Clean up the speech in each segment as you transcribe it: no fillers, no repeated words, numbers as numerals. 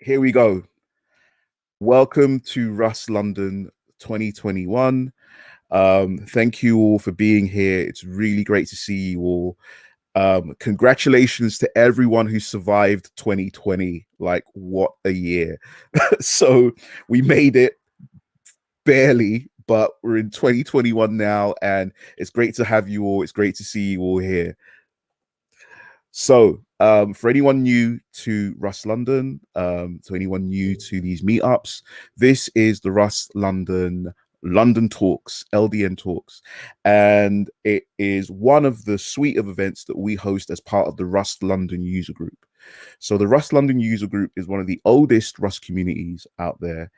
Here we go. Welcome to Rust London 2021. Thank you all for being here. It's really great to see you all. Congratulations to everyone who survived 2020. Like, what a year. So we made it barely, but we're in 2021 now, and it's great to have you all. It's great to see you all here. So, for anyone new to Rust London, to anyone new to these meetups, this is the Rust London Talks, LDN Talks, and it is one of the suite of events that we host as part of the Rust London user group. So the Rust London user group is one of the oldest Rust communities out there.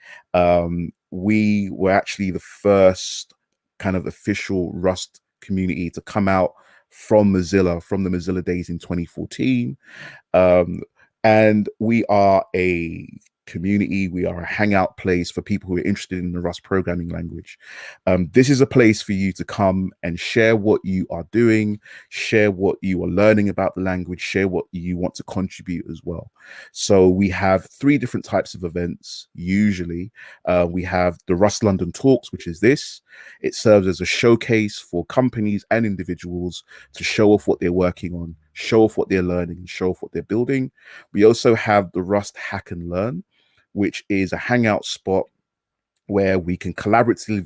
We were actually the first kind of official Rust community to come out from Mozilla, from the Mozilla days in 2014. And we are a community, we are a hangout place for people who are interested in the Rust programming language. This is a place for you to come and share what you are doing, share what you are learning about the language, share what you want to contribute as well. So we have 3 different types of events. Usually we have the Rust London Talks, which is this. It serves as a showcase for companies and individuals to show off what they're working on, show off what they're learning, and show off what they're building. We also have the Rust Hack and Learn, which is a hangout spot where we can collaboratively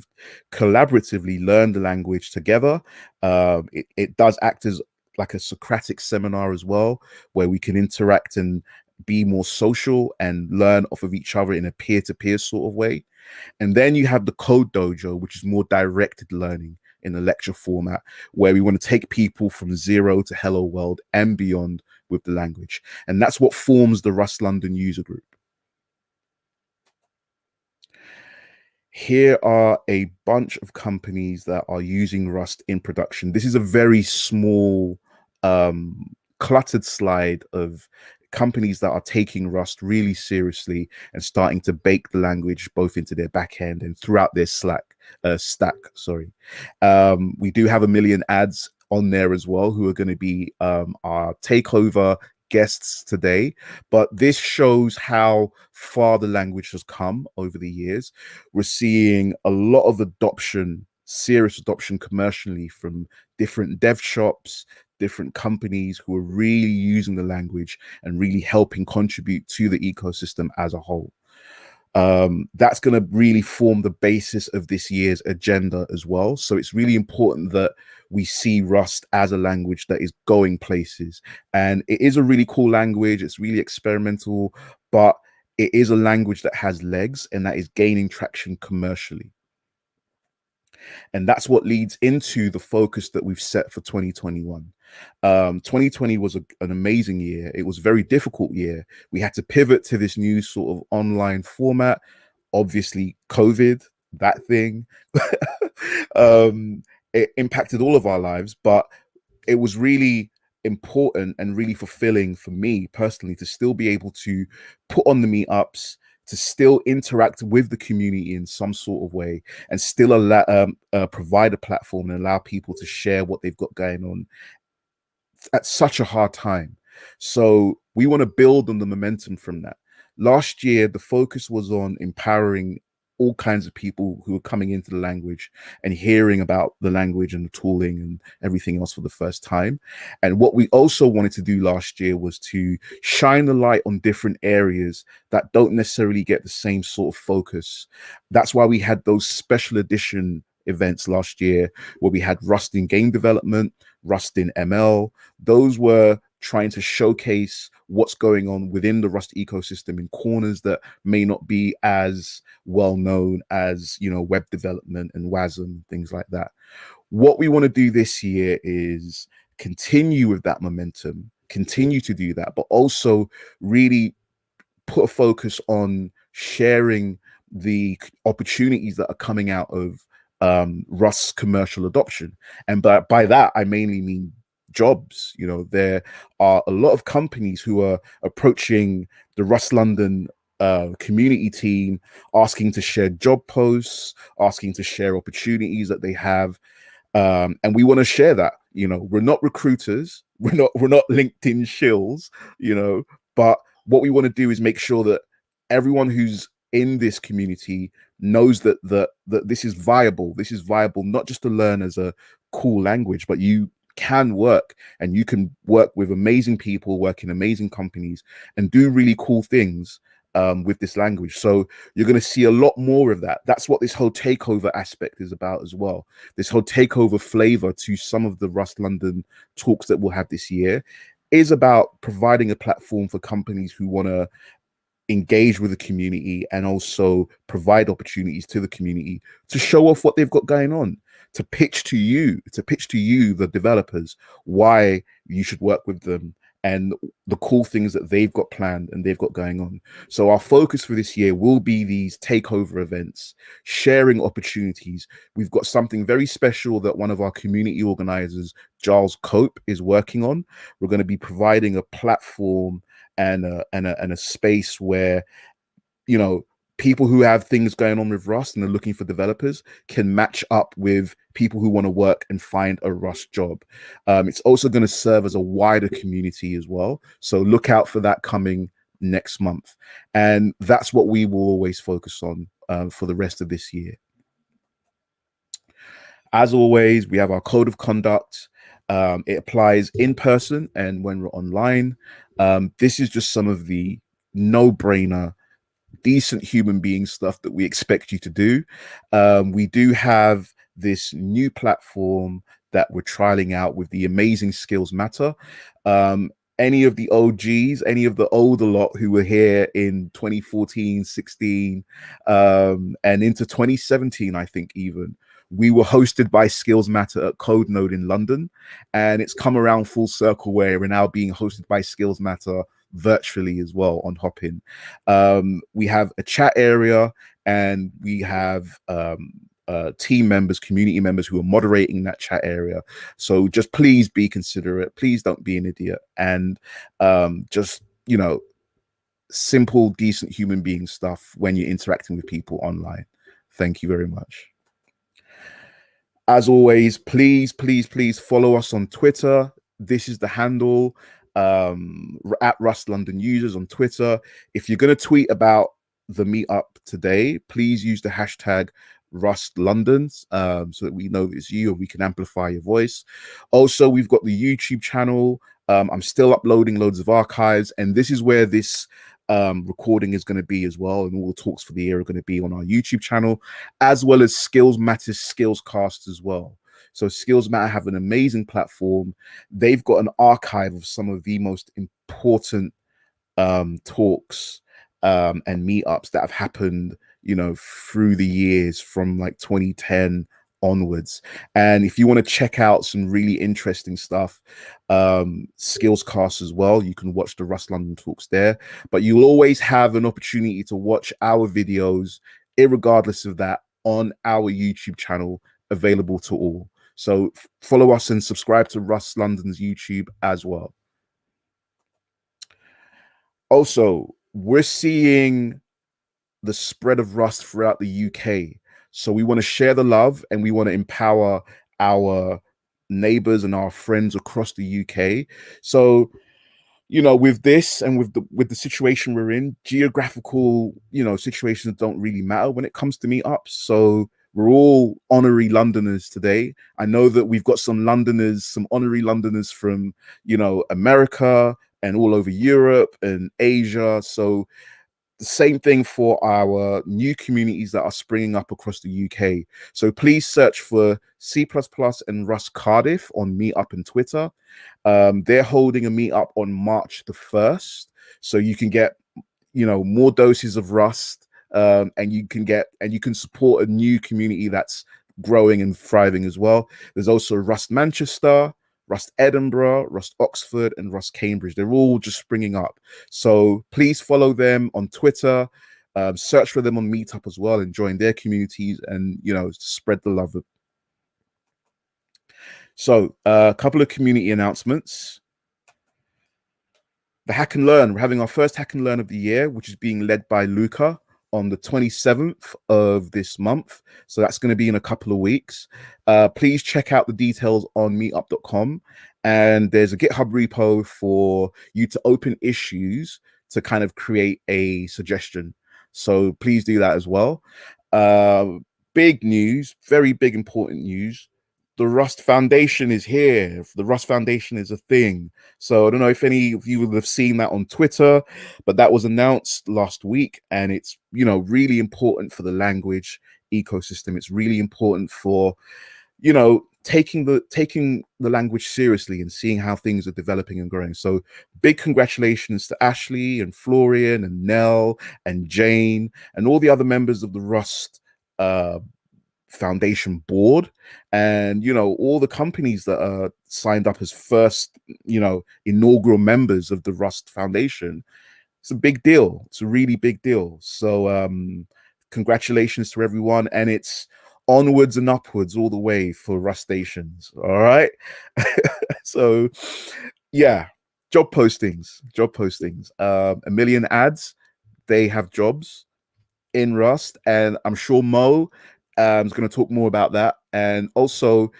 learn the language together. It does act as like a Socratic seminar as well, where we can interact and be more social and learn off of each other in a peer-to-peer sort of way. And then you have the Code Dojo, which is more directed learning in a lecture format, where we want to take people from zero to hello world and beyond with the language. And that's what forms the Rust London user group. Here are a bunch of companies that are using Rust in production. This is a very small, cluttered slide of companies that are taking Rust really seriously and starting to bake the language both into their backend and throughout their stack. We do have 1 million ads on there as well, who are going to be our takeover guests today. But this shows how far the language has come over the years. We're seeing a lot of adoption, serious adoption commercially from different dev shops, different companies who are really using the language and really helping contribute to the ecosystem as a whole. That's going to really form the basis of this year's agenda as well. So it's really important that we see Rust as a language that is going places. And it is a really cool language. It's really experimental, but it is a language that has legs and that is gaining traction commercially. And that's what leads into the focus that we've set for 2021. 2020 was an amazing year. It was a very difficult year. We had to pivot to this new sort of online format. Obviously, COVID, that thing, it impacted all of our lives, but it was really important and really fulfilling for me personally to still be able to put on the meetups, to still interact with the community in some sort of way, and still allow, provide a platform and allow people to share what they've got going on at such a hard time. So we want to build on the momentum from that. Last year, the focus was on empowering all kinds of people who are coming into the language and hearing about the language and the tooling and everything else for the first time. And what we also wanted to do last year was to shine the light on different areas that don't necessarily get the same sort of focus. That's why we had those special edition events last year where we had Rust in game development, Rust in ML. Those were trying to showcase what's going on within the Rust ecosystem in corners that may not be as well known as, you know, web development and WASM, things like that. What we want to do this year is continue with that momentum, continue to do that, but also really put a focus on sharing the opportunities that are coming out of Rust's commercial adoption. And by that, I mainly mean jobs. You know, there are a lot of companies who are approaching the Rust London community team, asking to share job posts, asking to share opportunities that they have. And we want to share that. You know, we're not recruiters, we're not LinkedIn shills, you know, but what we want to do is make sure that everyone who's in this community knows that this is viable. This is viable not just to learn as a cool language, but you can work, and you can work with amazing people, work in amazing companies, and do really cool things with this language. So you're going to see a lot more of that. That's what this whole takeover aspect is about as well. This whole takeover flavor to some of the Rust London talks that we'll have this year is about providing a platform for companies who want to engage with the community and also provide opportunities to the community to show off what they've got going on, to pitch to you, the developers, why you should work with them and the cool things that they've got planned and they've got going on. So our focus for this year will be these takeover events, sharing opportunities. We've got something very special that one of our community organizers, Giles Cope, is working on. We're going to be providing a platform and a space where, you know, people who have things going on with Rust and are looking for developers can match up with people who want to work and find a Rust job. It's also going to serve as a wider community as well. So look out for that coming next month. And that's what we will always focus on for the rest of this year. As always, we have our code of conduct. It applies in person and when we're online. This is just some of the no-brainer, decent human being stuff that we expect you to do. We do have this new platform that we're trialing out with the amazing Skills Matter. Any of the OGs, any of the older lot who were here in 2014, 16, and into 2017, I think even, we were hosted by Skills Matter at Code Node in London, and it's come around full circle where we're now being hosted by Skills Matter virtually as well on Hopin. We have a chat area, and we have team members, community members who are moderating that chat area. So just please be considerate. Please don't be an idiot. And just, you know, simple, decent human being stuff when you're interacting with people online. Thank you very much. As always, please follow us on Twitter. This is the handle, at Rust London Users on Twitter. If you're going to tweet about the meetup today, please use the hashtag Rust London so that we know it's you and we can amplify your voice. Also, we've got the YouTube channel. I'm still uploading loads of archives, and this is where this recording is going to be as well, and all the talks for the year are going to be on our YouTube channel, as well as Skills Matter's Skills Cast as well. So Skills Matter have an amazing platform. They've got an archive of some of the most important talks and meetups that have happened, you know, through the years from like 2010 onwards. And if you want to check out some really interesting stuff, Skills Cast as well, you can watch the Rust London talks there. But you'll always have an opportunity to watch our videos, irregardless of that, on our YouTube channel, available to all. So follow us and subscribe to Rust London's YouTube as well. Also, we're seeing the spread of Rust throughout the UK. So we want to share the love, and we want to empower our neighbors and our friends across the UK. So, you know, with this and with the situation we're in, geographical, you know, situations don't really matter when it comes to meetups. So we're all honorary Londoners today. I know that we've got some Londoners, some honorary Londoners from, you know, America and all over Europe and Asia. So the same thing for our new communities that are springing up across the UK. So please search for C++ and Rust Cardiff on Meetup and Twitter. They're holding a meetup on March the 1st. So you can get, you know, more doses of Rust, and you can support a new community that's growing and thriving as well. There's also Rust Manchester, Rust Edinburgh, Rust Oxford, and Rust Cambridge. They're all just springing up. So please follow them on Twitter, search for them on Meetup as well, and join their communities and, you know, spread the love. So a couple of community announcements. The Hack and Learn. We're having our first Hack and Learn of the year, which is being led by Luca on the 27th of this month. So that's going to be in a couple of weeks. Please check out the details on meetup.com. And there's a GitHub repo for you to open issues to kind of create a suggestion. So please do that as well. Big news, very big, important news. The Rust Foundation is here. The Rust Foundation is a thing. So I don't know if any of you would have seen that on Twitter, but that was announced last week, and it's, you know, really important for the language ecosystem. It's really important for, you know, taking the language seriously and seeing how things are developing and growing. So big congratulations to Ashley and Florian and Nell and Jane and all the other members of the Rust Foundation board, and, you know, all the companies that are signed up as first, you know, inaugural members of the Rust Foundation. It's a big deal. It's a really big deal. So congratulations to everyone, and it's onwards and upwards all the way for Rustations. All right. So yeah, job postings. A million ads, they have jobs in Rust, and I'm sure Mo is going to talk more about that. And also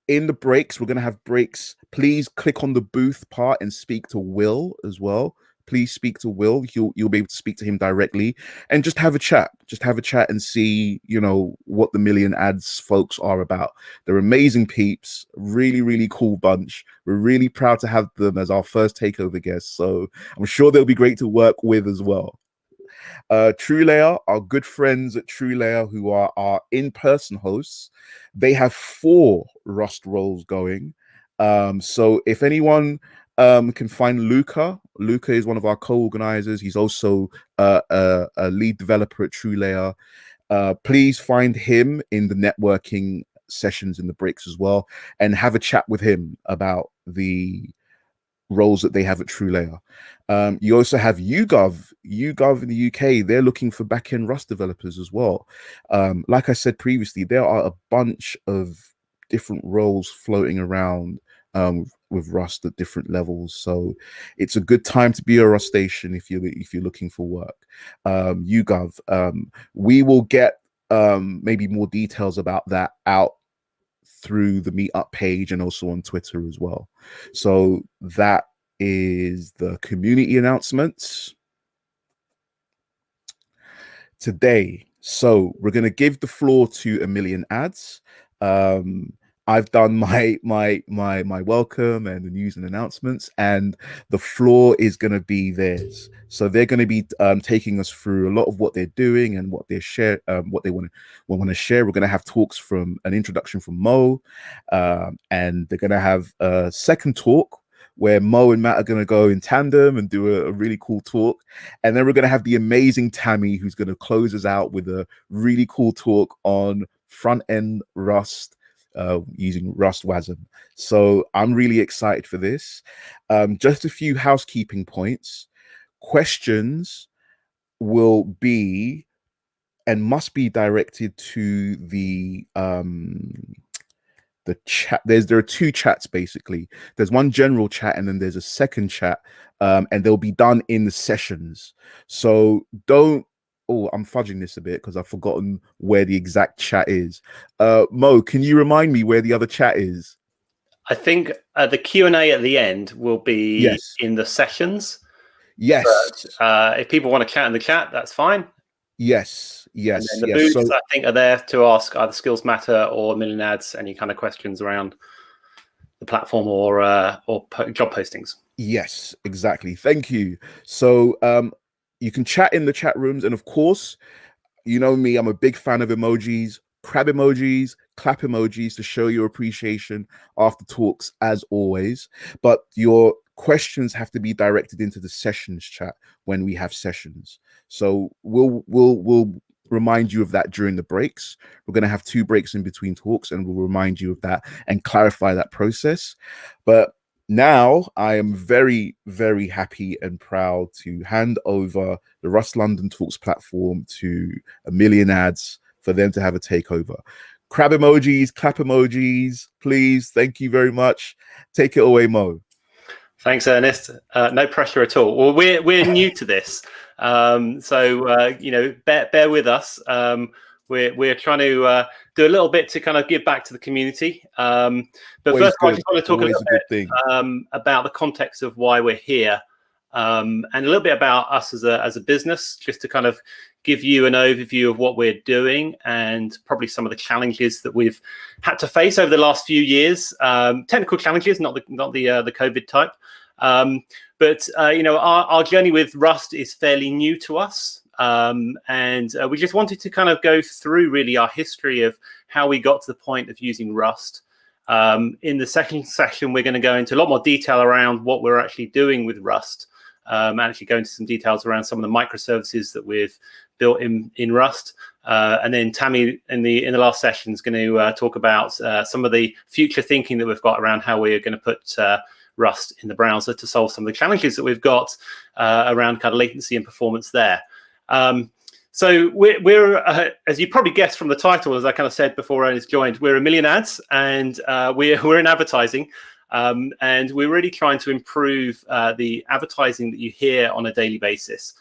in the breaks, we're going to have breaks. Please click on the booth part and speak to Will as well. Please speak to Will. You'll be able to speak to him directly and just have a chat. Just have a chat and see, you know, what the Million Ads folks are about. They're amazing peeps, really, really cool bunch. We're really proud to have them as our first takeover guests. So I'm sure they'll be great to work with as well. TrueLayer, our good friends at TrueLayer, who are our in-person hosts, they have 4 Rust roles going. So if anyone can find Luca is one of our co-organizers. He's also a lead developer at TrueLayer. Please find him in the networking sessions in the breaks as well, and have a chat with him about the roles that they have at TrueLayer. You also have YouGov in the UK. They're looking for backend Rust developers as well. Like I said previously, there are a bunch of different roles floating around with Rust at different levels. So it's a good time to be a Rustation if you're looking for work. YouGov. We will get maybe more details about that out through the meetup page and also on Twitter as well. So that is the community announcements today. So we're going to give the floor to a million ads. I've done my welcome and the news and announcements, and the floor is going to be theirs. So they're going to be taking us through a lot of what they're doing and what they share, what they want to share. We're going to have talks from an introduction from Mo, and they're going to have a second talk where Mo and Matt are going to go in tandem and do a really cool talk. And then we're going to have the amazing Tami, who's going to close us out with a really cool talk on front-end Rust, using Rust WASM. So I'm really excited for this. Just a few housekeeping points. Questions will be and must be directed to the chat. There are 2 chats basically. There's one general chat and then there's a second chat, and they'll be done in the sessions. So don't, oh, I'm fudging this a bit because I've forgotten where the exact chat is. Mo, can you remind me where the other chat is? I think the Q&A at the end will be in the sessions. Yes. But, if people want to chat in the chat, that's fine. Yes. And then the booths, I think, are there to ask either Skills Matter or Million Ads any kind of questions around the platform or job postings. Yes, exactly. Thank you. So you can chat in the chat rooms, and of course, you know me, I'm a big fan of emojis, crab emojis, clap emojis to show your appreciation after talks as always. But your questions have to be directed into the sessions chat when we have sessions. So we'll remind you of that during the breaks. We're going to have 2 breaks in between talks, and we'll remind you of that and clarify that process. But now I am very, very happy and proud to hand over the Rust London Talks platform to a million ads for them to have a takeover. Crab emojis, clap emojis, please. Thank you very much. Take it away, Mo. Thanks, Ernest. No pressure at all. Well, we're new to this, so you know, bear with us. We're trying to do a little bit to kind of give back to the community. But Always first, good. I just want to talk a little bit about the context of why we're here and a little bit about us as a business, just to kind of give you an overview of what we're doing and probably some of the challenges that we've had to face over the last few years. Technical challenges, not the COVID type. But you know, our journey with Rust is fairly new to us. And we just wanted to kind of go through really our history of how we got to the point of using Rust. In the second session, we're going to go into a lot more detail around what we're actually doing with Rust, and actually go into some details around some of the microservices that we've built in Rust. And then Tami in the last session is going to talk about some of the future thinking that we've got around how we're going to put Rust in the browser to solve some of the challenges that we've got around kind of latency and performance there. So we're as you probably guessed from the title, as I kind of said before Ernest joined, we're a million ads, and we're in advertising, and we're really trying to improve the advertising that you hear on a daily basis.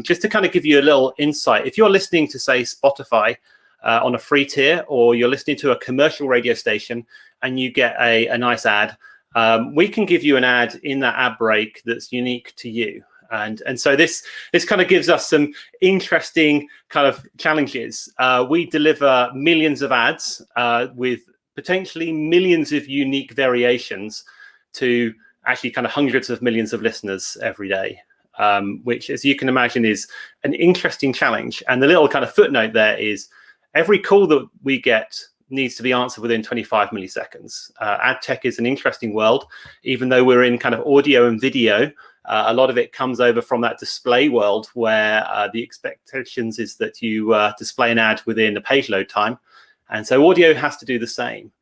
Just to kind of give you a little insight, if you're listening to, say, Spotify on a free tier, or you're listening to a commercial radio station and you get a nice ad, we can give you an ad in that ad break that's unique to you. And so this kind of gives us some interesting kind of challenges. We deliver millions of ads with potentially millions of unique variations to actually kind of hundreds of millions of listeners every day, which, as you can imagine, is an interesting challenge. And the little kind of footnote there is every call that we get needs to be answered within 25 milliseconds. Ad tech is an interesting world, even though we're in kind of audio and video. A lot of it comes over from that display world, where the expectations is that you display an ad within a page load time. And so audio has to do the same.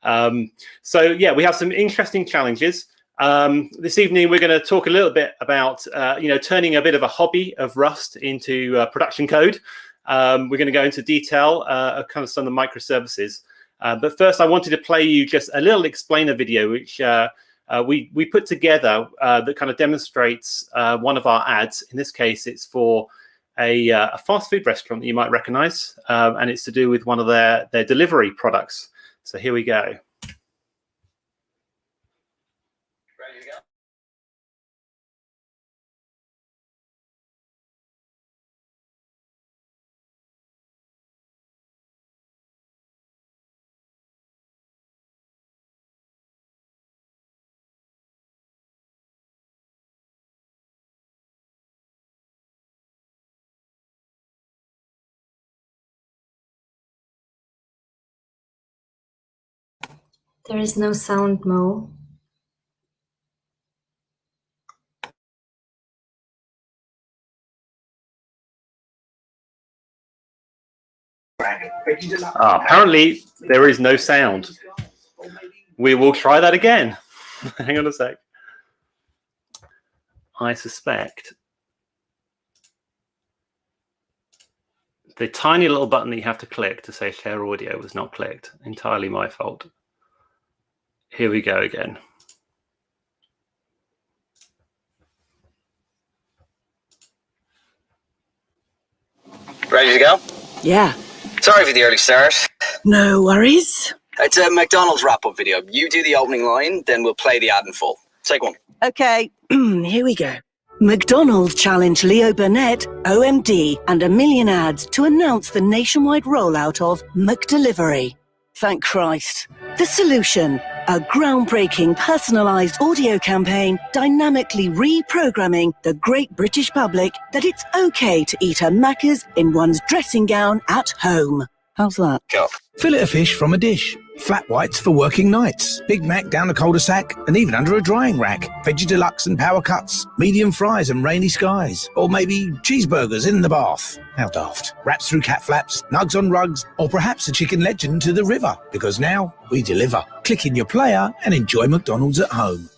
So yeah, we have some interesting challenges. This evening, we're going to talk a little bit about, you know, turning a bit of a hobby of Rust into production code. We're going to go into detail of kind of some of the microservices. But first, I wanted to play you just a little explainer video, which we put together that kind of demonstrates one of our ads. In this case, it's for a fast food restaurant that you might recognize, and it's to do with one of their delivery products. So here we go. There is no sound, Mo. Apparently, there is no sound. We will try that again. Hang on a sec. I suspect the tiny little button that you have to click to say share audio was not clicked. Entirely my fault. Here we go again. Ready to go? Yeah. Sorry for the early start. No worries. It's a McDonald's wrap-up video. You do the opening line, then we'll play the ad in full. Take one. Okay, here we go. McDonald's challenged Leo Burnett, OMD, and a million ads to announce the nationwide rollout of McDelivery. Thank Christ. The solution, a groundbreaking personalised audio campaign dynamically reprogramming the great British public that it's okay to eat a Macca's in one's dressing gown at home. How's that? Go. Fillet of fish from a dish. Flat whites for working nights. Big Mac down a cul-de-sac and even under a drying rack. Veggie deluxe and power cuts. Medium fries and rainy skies. Or maybe cheeseburgers in the bath. How daft. Wraps through cat flaps, nugs on rugs, or perhaps a chicken legend to the river. Because now we deliver. Click in your player and enjoy McDonald's at home.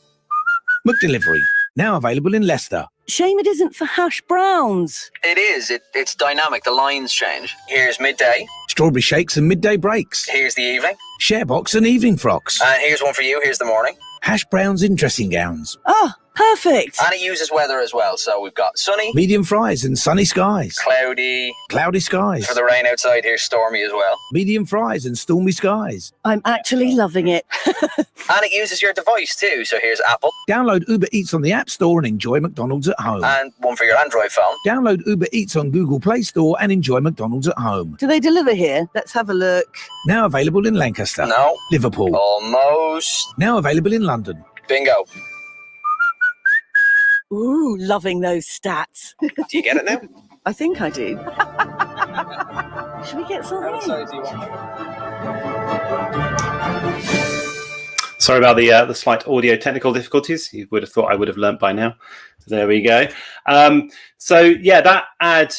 McDelivery. Now available in Leicester. Shame it isn't for hash browns. It is. It's dynamic. The lines change. Here's midday. Strawberry shakes and midday breaks. Here's the evening. Share box and evening frocks. And here's one for you. Here's the morning. Hash browns in dressing gowns. Ah, Perfect. And it uses weather as well. So we've got sunny, Medium fries and sunny skies. cloudy. Cloudy skies. For the rain outside, here's stormy as well. Medium fries and stormy skies. I'm actually loving it. And it uses your device too. So here's Apple. Download Uber Eats on the App Store and enjoy McDonald's at home. And one for your Android phone. Download Uber Eats on Google Play Store and enjoy McDonald's at home. Do they deliver here? Let's have a look. Now available in Lancaster. No. Liverpool. Almost. Now available in London. Bingo. Ooh, loving those stats. Do you get it now? I think I do. Should we get something? Sorry about the slight audio technical difficulties. You would have thought I would have learnt by now. There we go. So yeah, that ad,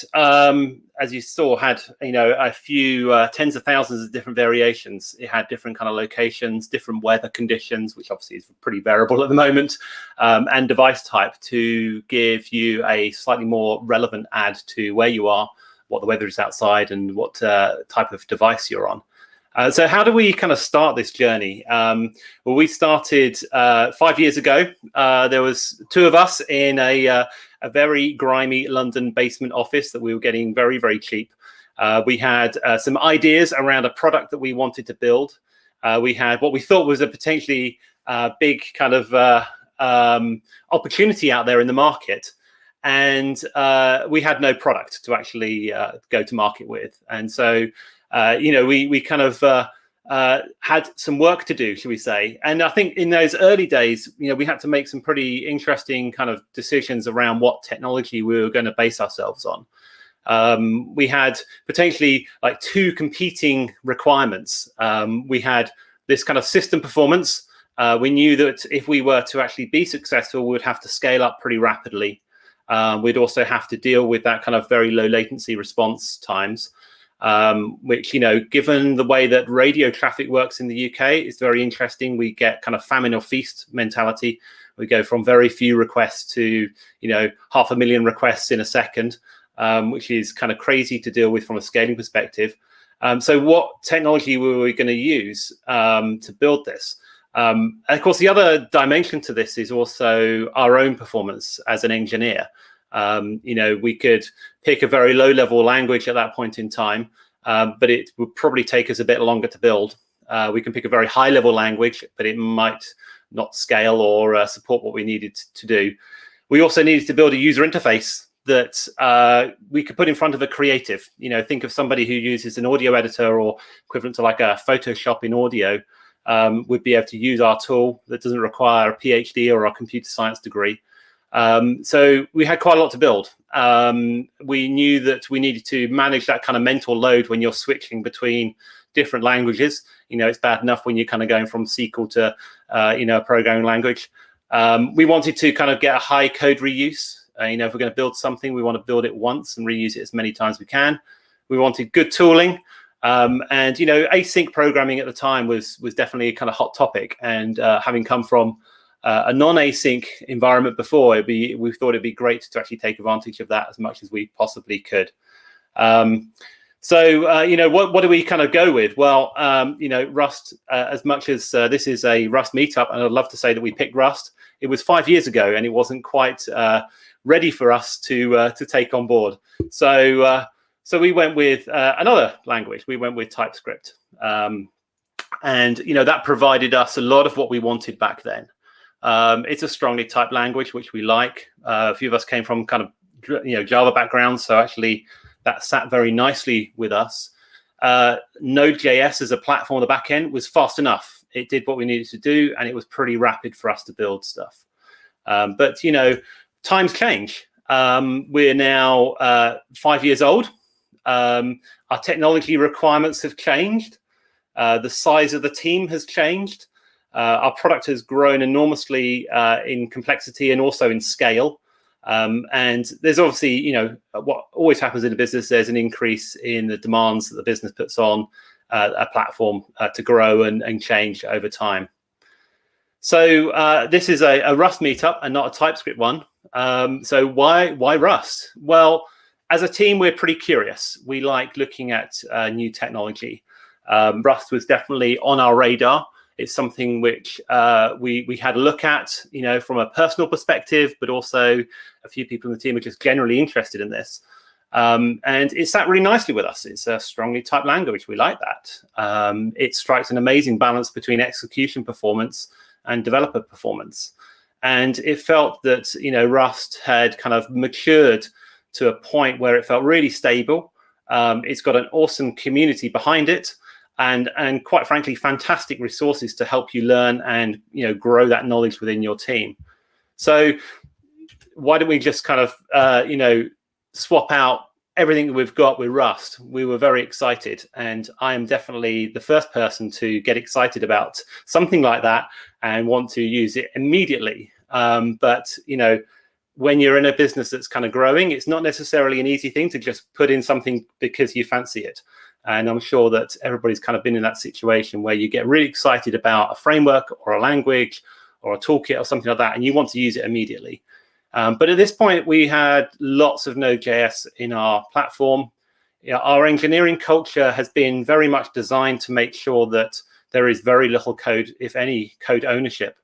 as you saw, had a few tens of thousands of different variations. It had different kind of locations, different weather conditions, which obviously is pretty variable at the moment, and device type to give you a slightly more relevant ad to where you are, what the weather is outside, and what type of device you're on. So how do we kind of start this journey? Well, we started 5 years ago. There was two of us in a very grimy London basement office that we were getting very, very cheap. We had some ideas around a product that we wanted to build. We had what we thought was a potentially big kind of opportunity out there in the market. And we had no product to actually go to market with. And so we kind of had some work to do, shall we say. And I think in those early days, we had to make some pretty interesting kind of decisions around what technology we were going to base ourselves on. We had potentially like two competing requirements. We had this kind of system performance. We knew that if we were to actually be successful, we would have to scale up pretty rapidly. We'd also have to deal with that kind of very low latency response times. Which, given the way that radio traffic works in the UK, is very interesting. We get kind of famine or feast mentality. We go from very few requests to, 500,000 requests in a second, which is kind of crazy to deal with from a scaling perspective. So what technology were we going to use to build this? And of course, the other dimension to this is also our own performance as an engineer. We could pick a very low-level language at that point in time, but it would probably take us a bit longer to build. We can pick a very high-level language, but it might not scale or support what we needed to do. We also needed to build a user interface that we could put in front of a creative. Think of somebody who uses an audio editor or equivalent to like a Photoshop in audio, would be able to use our tool that doesn't require a PhD or a computer science degree. So we had quite a lot to build. We knew that we needed to manage that kind of mental load when you're switching between different languages. It's bad enough when you're kind of going from SQL to, a programming language. We wanted to kind of get a high code reuse. If we're going to build something, we want to build it once and reuse it as many times as we can. We wanted good tooling. And, async programming at the time was definitely a kind of hot topic. And having come from a non-async environment before, we thought it'd be great to actually take advantage of that as much as we possibly could. So what do we kind of go with? Well, Rust, as much as this is a Rust meetup, and I'd love to say that we picked Rust, it was 5 years ago and it wasn't quite ready for us to take on board. So we went with another language. We went with TypeScript. And, that provided us a lot of what we wanted back then. It's a strongly typed language, which we like. A few of us came from kind of, Java backgrounds. So actually that sat very nicely with us. Node.js as a platform on the back end was fast enough. It did what we needed to do, and it was pretty rapid for us to build stuff. But, times change. We're now 5 years old. Our technology requirements have changed. The size of the team has changed. Our product has grown enormously in complexity and also in scale. And there's obviously, what always happens in a business, there's an increase in the demands that the business puts on a platform to grow and change over time. So this is a Rust meetup and not a TypeScript one. So why Rust? Well, as a team, we're pretty curious. We like looking at new technology. Rust was definitely on our radar. It's something which we had a look at, you know, from a personal perspective, but also a few people in the team are just generally interested in this. And it sat really nicely with us. It's a strongly typed language. We like that. It strikes an amazing balance between execution performance and developer performance. And it felt that, you know, Rust had kind of matured to a point where it felt really stable. It's got an awesome community behind it, and quite frankly, fantastic resources to help you learn and, you know, grow that knowledge within your team. So why don't we just kind of, you know, swap out everything that we've got with Rust? We were very excited, and I am definitely the first person to get excited about something like that and want to use it immediately. But, you know, when you're in a business that's kind of growing, it's not necessarily an easy thing to just put in something because you fancy it. And I'm sure that everybody's kind of been in that situation where you get really excited about a framework or a language or a toolkit or something like that, and you want to use it immediately. But at this point, we had lots of Node.js in our platform. You know, our engineering culture has been very much designed to make sure that there is very little code, if any, code ownership.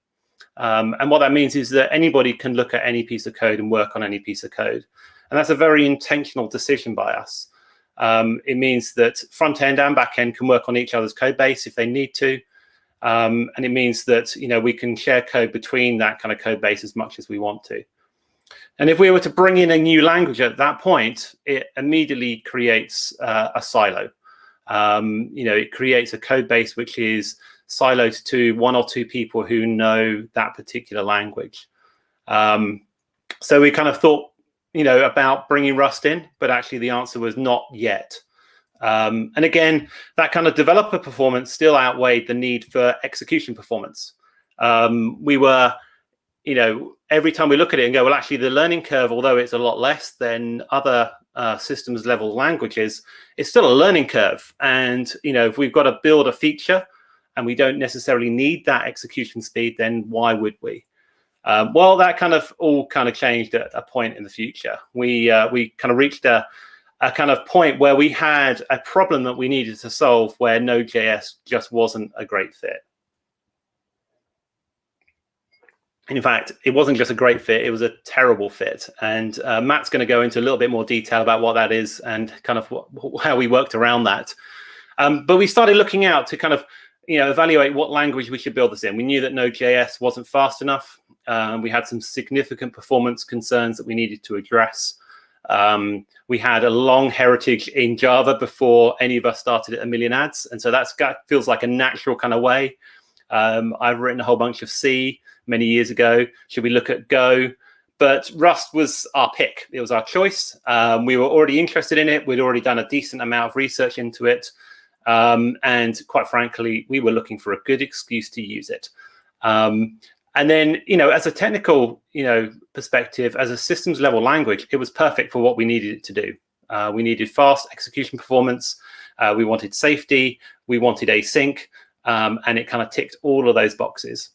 And what that means is that anybody can look at any piece of code and work on any piece of code. And that's a very intentional decision by us. It means that front end and back end can work on each other's code base if they need to. And it means that, you know, we can share code between that kind of code base as much as we want to. And if we were to bring in a new language at that point, it immediately creates a silo. You know, it creates a code base which is siloed to one or two people who know that particular language. So we kind of thought, you know, about bringing Rust in, but actually the answer was not yet. And again, that kind of developer performance still outweighed the need for execution performance. We were, you know, every time we look at it and go, well, actually the learning curve, although it's a lot less than other systems level languages, it's still a learning curve. And, you know, if we've got to build a feature and we don't necessarily need that execution speed, then why would we? Well, that kind of all kind of changed at a point in the future. We kind of reached a kind of point where we had a problem that we needed to solve where Node.js just wasn't a great fit. In fact, it wasn't just a great fit, it was a terrible fit. And Matt's going to go into a little bit more detail about what that is and kind of how we worked around that. But we started looking out to kind of, you know, evaluate what language we should build this in. We knew that Node.js wasn't fast enough. We had some significant performance concerns that we needed to address. We had a long heritage in Java before any of us started at A Million Ads. And so that feels like a natural kind of way. I've written a whole bunch of C many years ago. Should we look at Go? But Rust was our pick. It was our choice. We were already interested in it. We'd already done a decent amount of research into it. And quite frankly, we were looking for a good excuse to use it. And then, you know, as a technical, you know, perspective, as a systems level language, it was perfect for what we needed it to do. We needed fast execution performance. We wanted safety. We wanted async. And it kind of ticked all of those boxes.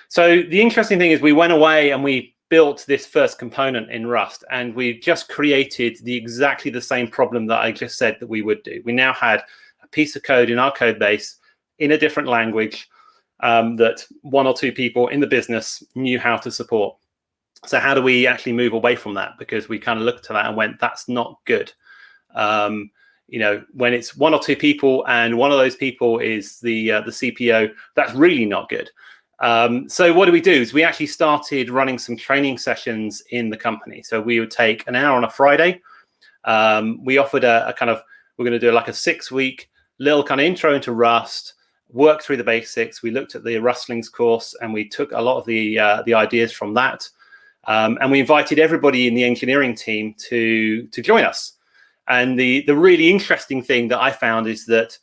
So the interesting thing is we went away and we built this first component in Rust, and we just created exactly the same problem that I just said that we would do. We now had a piece of code in our code base in a different language that one or two people in the business knew how to support. So how do we actually move away from that? Because we kind of looked at that and went, that's not good. You know, when it's one or two people and one of those people is the CPO, that's really not good. So what do? Is we actually started running some training sessions in the company. So we would take an hour on a Friday. We offered a kind of, we're going to do like a 6-week little kind of intro into Rust, work through the basics. We looked at the Rustlings course and we took a lot of the ideas from that. And we invited everybody in the engineering team to join us. And the really interesting thing that I found is that,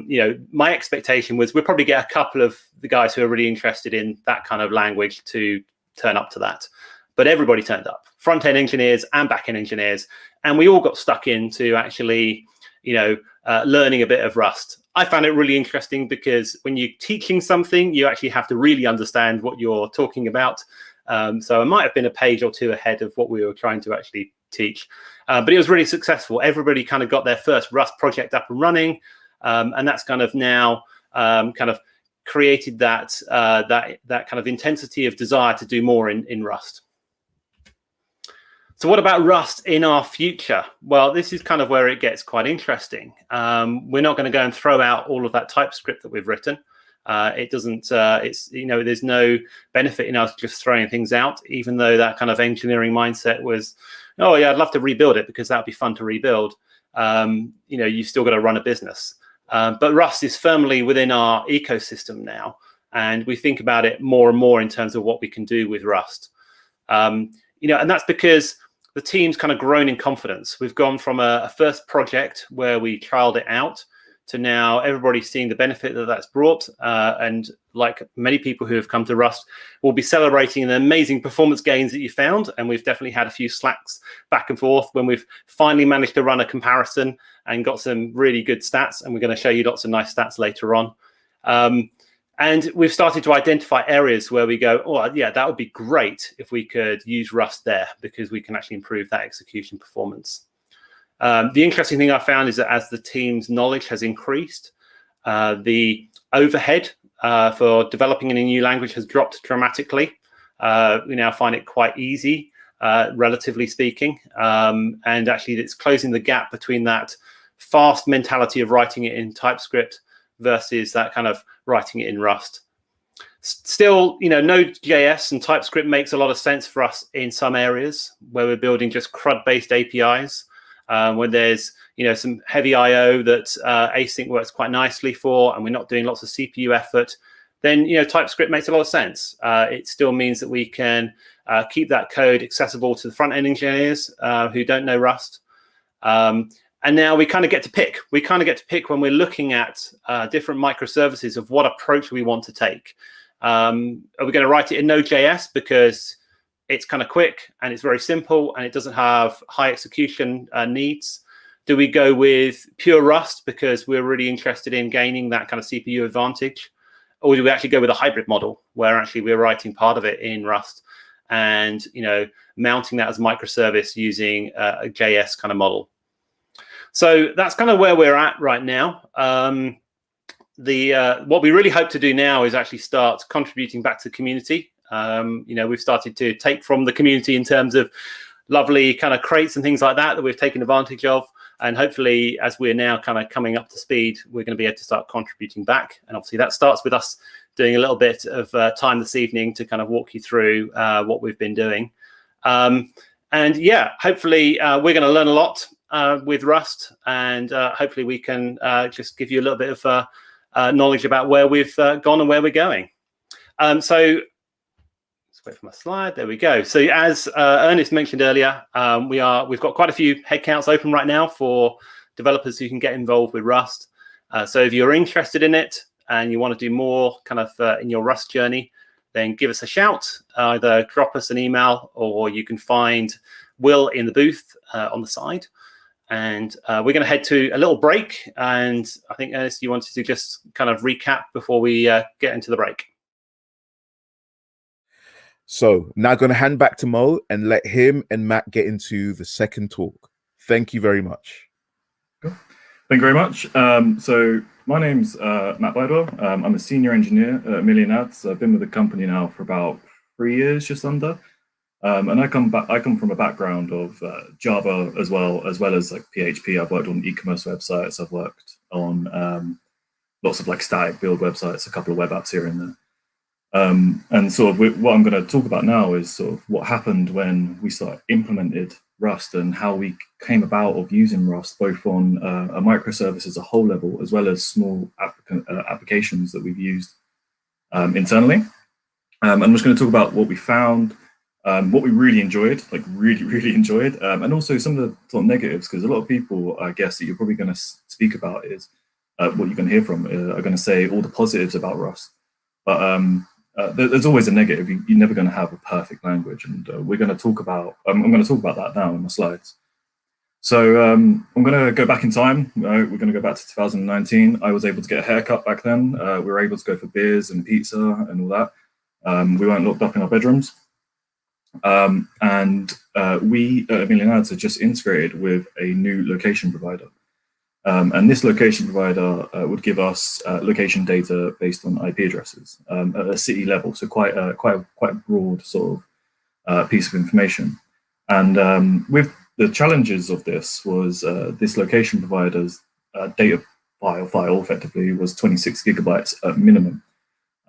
you know, my expectation was we'll probably get a couple of the guys who are really interested in that kind of language to turn up to that. But everybody turned up, front-end engineers and back-end engineers. And we all got stuck into actually, you know, learning a bit of Rust. I found it really interesting because when you're teaching something, you actually have to really understand what you're talking about. So I might have been a page or two ahead of what we were trying to actually teach. But it was really successful. Everybody kind of got their first Rust project up and running. And that's kind of now kind of created that that kind of intensity of desire to do more in Rust. So what about Rust in our future? Well, this is kind of where it gets quite interesting. We're not going to go and throw out all of that TypeScript that we've written. It doesn't, it's, you know, there's no benefit in us just throwing things out, even though that kind of engineering mindset was, oh yeah, I'd love to rebuild it because that'd be fun to rebuild. You know, you've still got to run a business. But Rust is firmly within our ecosystem now, and we think about it more and more in terms of what we can do with Rust. You know, and that's because the team's kind of grown in confidence. We've gone from a first project where we trialed it out to now everybody's seeing the benefit that that's brought. And like many people who have come to Rust, we'll be celebrating the amazing performance gains that you found. And we've definitely had a few slacks back and forth when we've finally managed to run a comparison and got some really good stats. And we're going to show you lots of nice stats later on. And we've started to identify areas where we go, oh, yeah, that would be great if we could use Rust there, because we can actually improve that execution performance. The interesting thing I found is that as the team's knowledge has increased, the overhead for developing in a new language has dropped dramatically. We now find it quite easy, relatively speaking. And actually, it's closing the gap between that fast mentality of writing it in TypeScript versus that kind of writing it in Rust. Still, you know, Node.js and TypeScript makes a lot of sense for us in some areas where we're building just CRUD-based APIs, when there's, you know, some heavy I/O that async works quite nicely for, and we're not doing lots of CPU effort. Then, you know, TypeScript makes a lot of sense. It still means that we can keep that code accessible to the front-end engineers who don't know Rust. And now we kind of get to pick. We kind of get to pick when we're looking at different microservices of what approach we want to take. Are we going to write it in Node.js because it's kind of quick and it's very simple and it doesn't have high execution needs? Do we go with pure Rust because we're really interested in gaining that kind of CPU advantage? Or do we actually go with a hybrid model where actually we're writing part of it in Rust and, you know, mounting that as a microservice using a JS kind of model? So that's kind of where we're at right now. What we really hope to do now is actually start contributing back to the community. You know, we've started to take from the community in terms of lovely kind of crates and things like that we've taken advantage of. And hopefully, as we're now kind of coming up to speed, we're going to be able to start contributing back. And obviously, that starts with us doing a little bit of time this evening to kind of walk you through what we've been doing. And yeah, hopefully, we're going to learn a lot with Rust, and hopefully we can just give you a little bit of knowledge about where we've gone and where we're going. So let's wait for my slide. There we go. So as Ernest mentioned earlier, we've got quite a few headcounts open right now for developers who can get involved with Rust. So if you're interested in it and you want to do more kind of in your Rust journey, then give us a shout. Either drop us an email, or you can find Will in the booth on the side. And we're going to head to a little break. And I think, Ernest, you wanted to just kind of recap before we get into the break. So now going to hand back to Mo and let him and Matt get into the second talk. Thank you very much. Cool. Thank you very much. So my name's Matt Bidewell. I'm a senior engineer at Million Ads. I've been with the company now for about 3 years, just under. And I come from a background of Java as well as like PHP. I've worked on e-commerce websites. I've worked on lots of like static build websites, a couple of web apps here and there. And sort of what I'm going to talk about now is sort of what happened when we implemented Rust and how we came about of using Rust, both on a microservice as a whole level, as well as small applications that we've used internally. I'm just going to talk about what we found, what we really enjoyed, like really enjoyed, and also some of the sort of negatives, because a lot of people, I guess, that you're probably going to speak about is what you're going to hear from are going to say all the positives about Rust. But there's always a negative. You're never going to have a perfect language, and we're going to talk about. I'm going to talk about that now in my slides. So I'm going to go back in time. We're going to go back to 2019. I was able to get a haircut back then. We were able to go for beers and pizza and all that. We weren't locked up in our bedrooms. And we at Million Ads had just integrated with a new location provider. And this location provider would give us location data based on IP addresses at a city level, so quite a broad sort of piece of information. And with the challenges of this was this location provider's data file effectively was 26 gigabytes at minimum.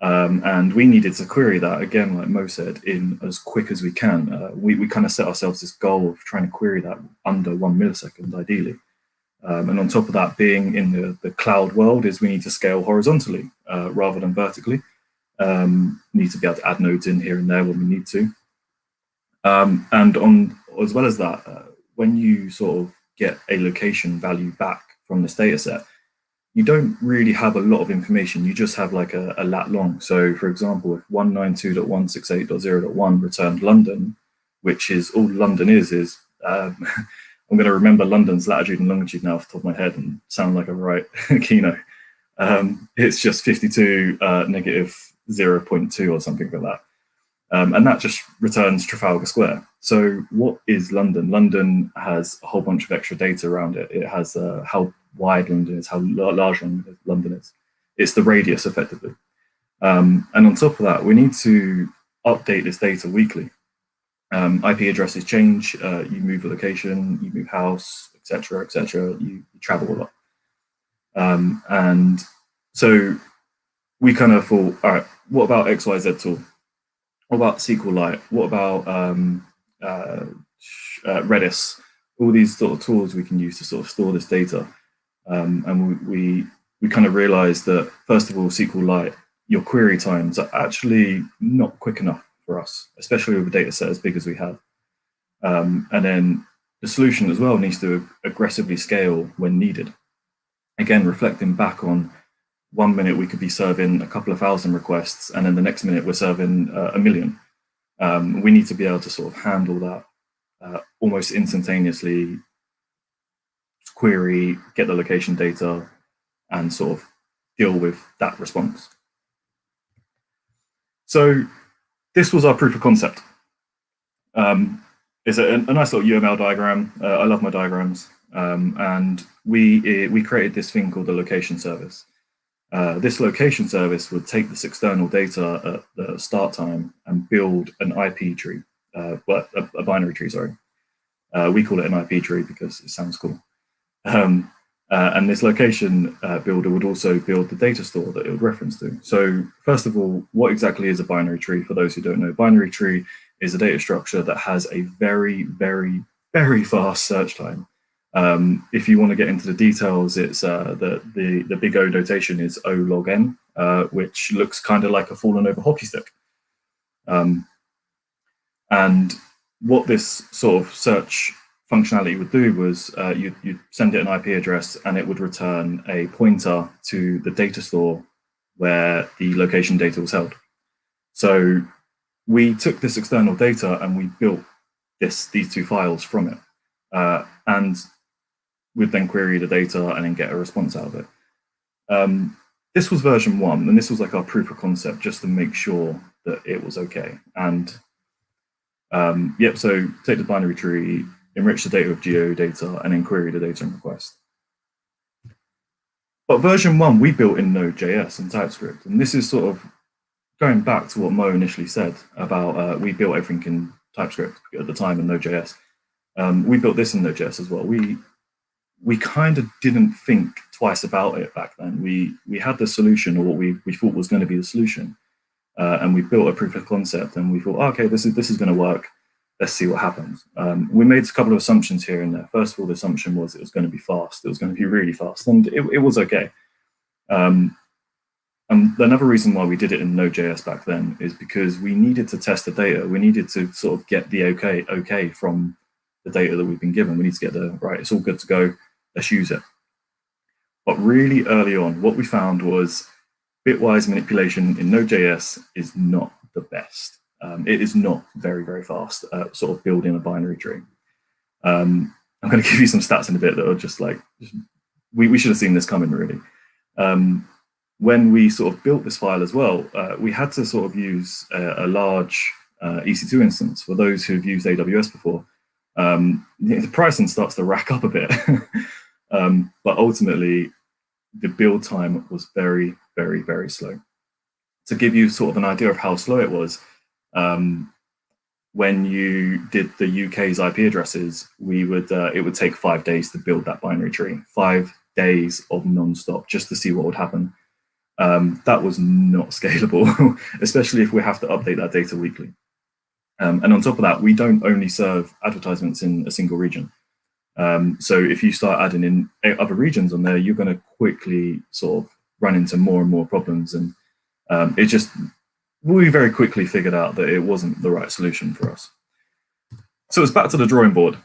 And we needed to query that, again, like Mo said, in as quick as we can. We kind of set ourselves this goal of trying to query that under 1 millisecond, ideally. And on top of that, being in the cloud world, is we need to scale horizontally rather than vertically. Need to be able to add nodes in here and there when we need to. And on as well as that, when you sort of get a location value back from this data set, you don't really have a lot of information. You just have like a lat long. So for example, if 192.168.0.1 returned London, which is all London is I'm going to remember London's latitude and longitude now off the top of my head and sound like a right keynote. It's just 52 negative 0.2 or something like that. And that just returns Trafalgar Square. So what is London? London has a whole bunch of extra data around it. It has how wide London is, how large London is. It's the radius, effectively. And on top of that, we need to update this data weekly. IP addresses change, you move a location, you move house, etc., you travel a lot. And so we kind of thought, all right, what about XYZ tool? What about SQLite? What about Redis? All these sort of tools we can use to sort of store this data. And we kind of realized that, first of all, SQLite, your query times are actually not quick enough for us, especially with a data set as big as we have. And then the solution as well needs to aggressively scale when needed. Again, reflecting back on 1 minute we could be serving a couple of thousand requests, and then the next minute we're serving 1 million. We need to be able to sort of handle that almost instantaneously, query, get the location data, and sort of deal with that response. So this was our proof of concept. It's a nice little UML diagram. I love my diagrams. And we created this thing called the location service. This location service would take this external data at the start time and build an IP tree, a binary tree, sorry. We call it an IP tree because it sounds cool. And this location builder would also build the data store that it would reference to. So first of all, what exactly is a binary tree? For those who don't know, binary tree is a data structure that has a very, very, very fast search time. If you want to get into the details, it's the big O notation is O log n, which looks kind of like a fallen over hockey stick. And what this sort of search functionality would do was you'd send it an IP address and it would return a pointer to the data store where the location data was held. So we took this external data and we built these two files from it. And we'd then query the data and then get a response out of it. This was version 1, and this was like our proof of concept just to make sure that it was okay. And yep, so take the binary tree, enrich the data with geo data, and then query the data and request. But version 1, we built in Node.js and TypeScript. And this is sort of going back to what Mo initially said about we built everything in TypeScript at the time in Node.js. We built this in Node.js as well. We kind of didn't think twice about it back then. We had the solution, or what we thought was going to be the solution. And we built a proof of concept and we thought, oh, okay, this is going to work. Let's see what happens. We made a couple of assumptions here and there. First of all, the assumption was it was going to be fast. It was going to be really fast, and it was okay. And another reason why we did it in Node.js back then is because we needed to test the data. We needed to sort of get the okay from the data that we've been given. We need to get right, it's all good to go. Let's use it. But really early on, what we found was bitwise manipulation in Node.js is not the best. It is not very, very fast at sort of building a binary tree. I'm going to give you some stats in a bit that are just like, we should have seen this coming, really. When we sort of built this file as well, we had to sort of use a large EC2 instance. For those who've used AWS before, the pricing starts to rack up a bit. But ultimately, the build time was very, very, very slow. To give you sort of an idea of how slow it was, when you did the UK's IP addresses, it would take 5 days to build that binary tree. 5 days of non-stop just to see what would happen. That was not scalable, especially if we have to update that data weekly. And on top of that, we don't only serve advertisements in a single region. So if you start adding in other regions on there, you're going to quickly sort of run into more and more problems. And we very quickly figured out that it wasn't the right solution for us. So it's back to the drawing board.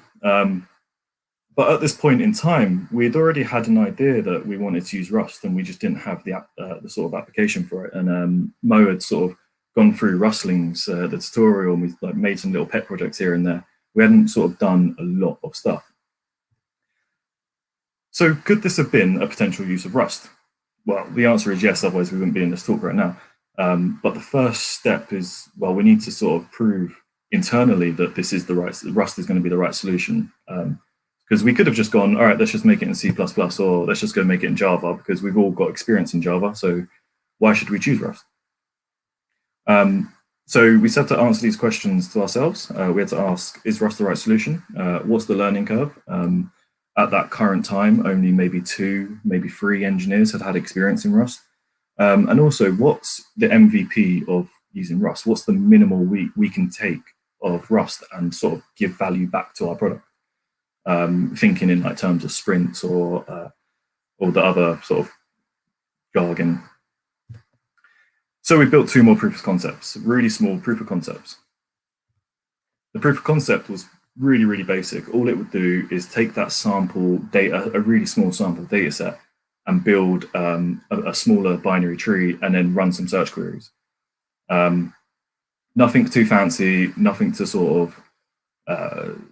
But at this point in time, we'd already had an idea that we wanted to use Rust, and we just didn't have the sort of application for it. And Mo had sort of gone through Rustling's the tutorial, and we made some little pet projects here and there. We hadn't sort of done a lot of stuff. So could this have been a potential use of Rust? Well, the answer is yes, otherwise we wouldn't be in this talk right now. But the first step is, well, we need to sort of prove internally that this is Rust is going to be the right solution. Because we could have just gone, all right, let's just make it in C++, or let's just go make it in Java, because we've all got experience in Java, so why should we choose Rust? So we set to answer these questions to ourselves. We had to ask, is Rust the right solution? What's the learning curve? At that current time, only maybe 2, maybe 3 engineers had experience in Rust. And also, what's the MVP of using Rust? What's the minimal we can take of Rust and sort of give value back to our product? Thinking in terms of sprints or the other sort of jargon. So we built 2 more proof of concepts, really small proof of concepts. The proof of concept was really, really basic. All it would do is take that sample data, a really small sample data set, and build a smaller binary tree and then run some search queries. Nothing too fancy, nothing to sort of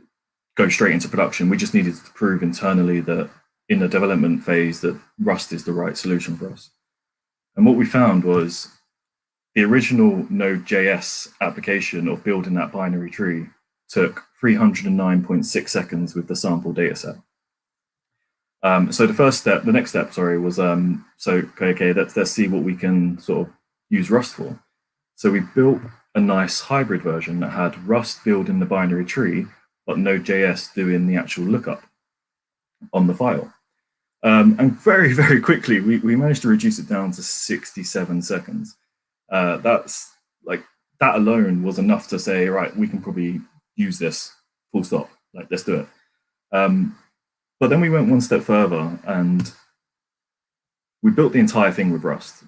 go straight into production. We just needed to prove internally that in the development phase that Rust is the right solution for us. And what we found was the original Node.js application of building that binary tree took 309.6 seconds with the sample data set. So the next step, was okay, let's see what we can sort of use Rust for. So we built a nice hybrid version that had Rust building the binary tree, but Node.js doing the actual lookup on the file. And very, very quickly, we managed to reduce it down to 67 seconds. That's that alone was enough to say, right, we can probably use this, full stop, let's do it. But then we went one step further and we built the entire thing with Rust.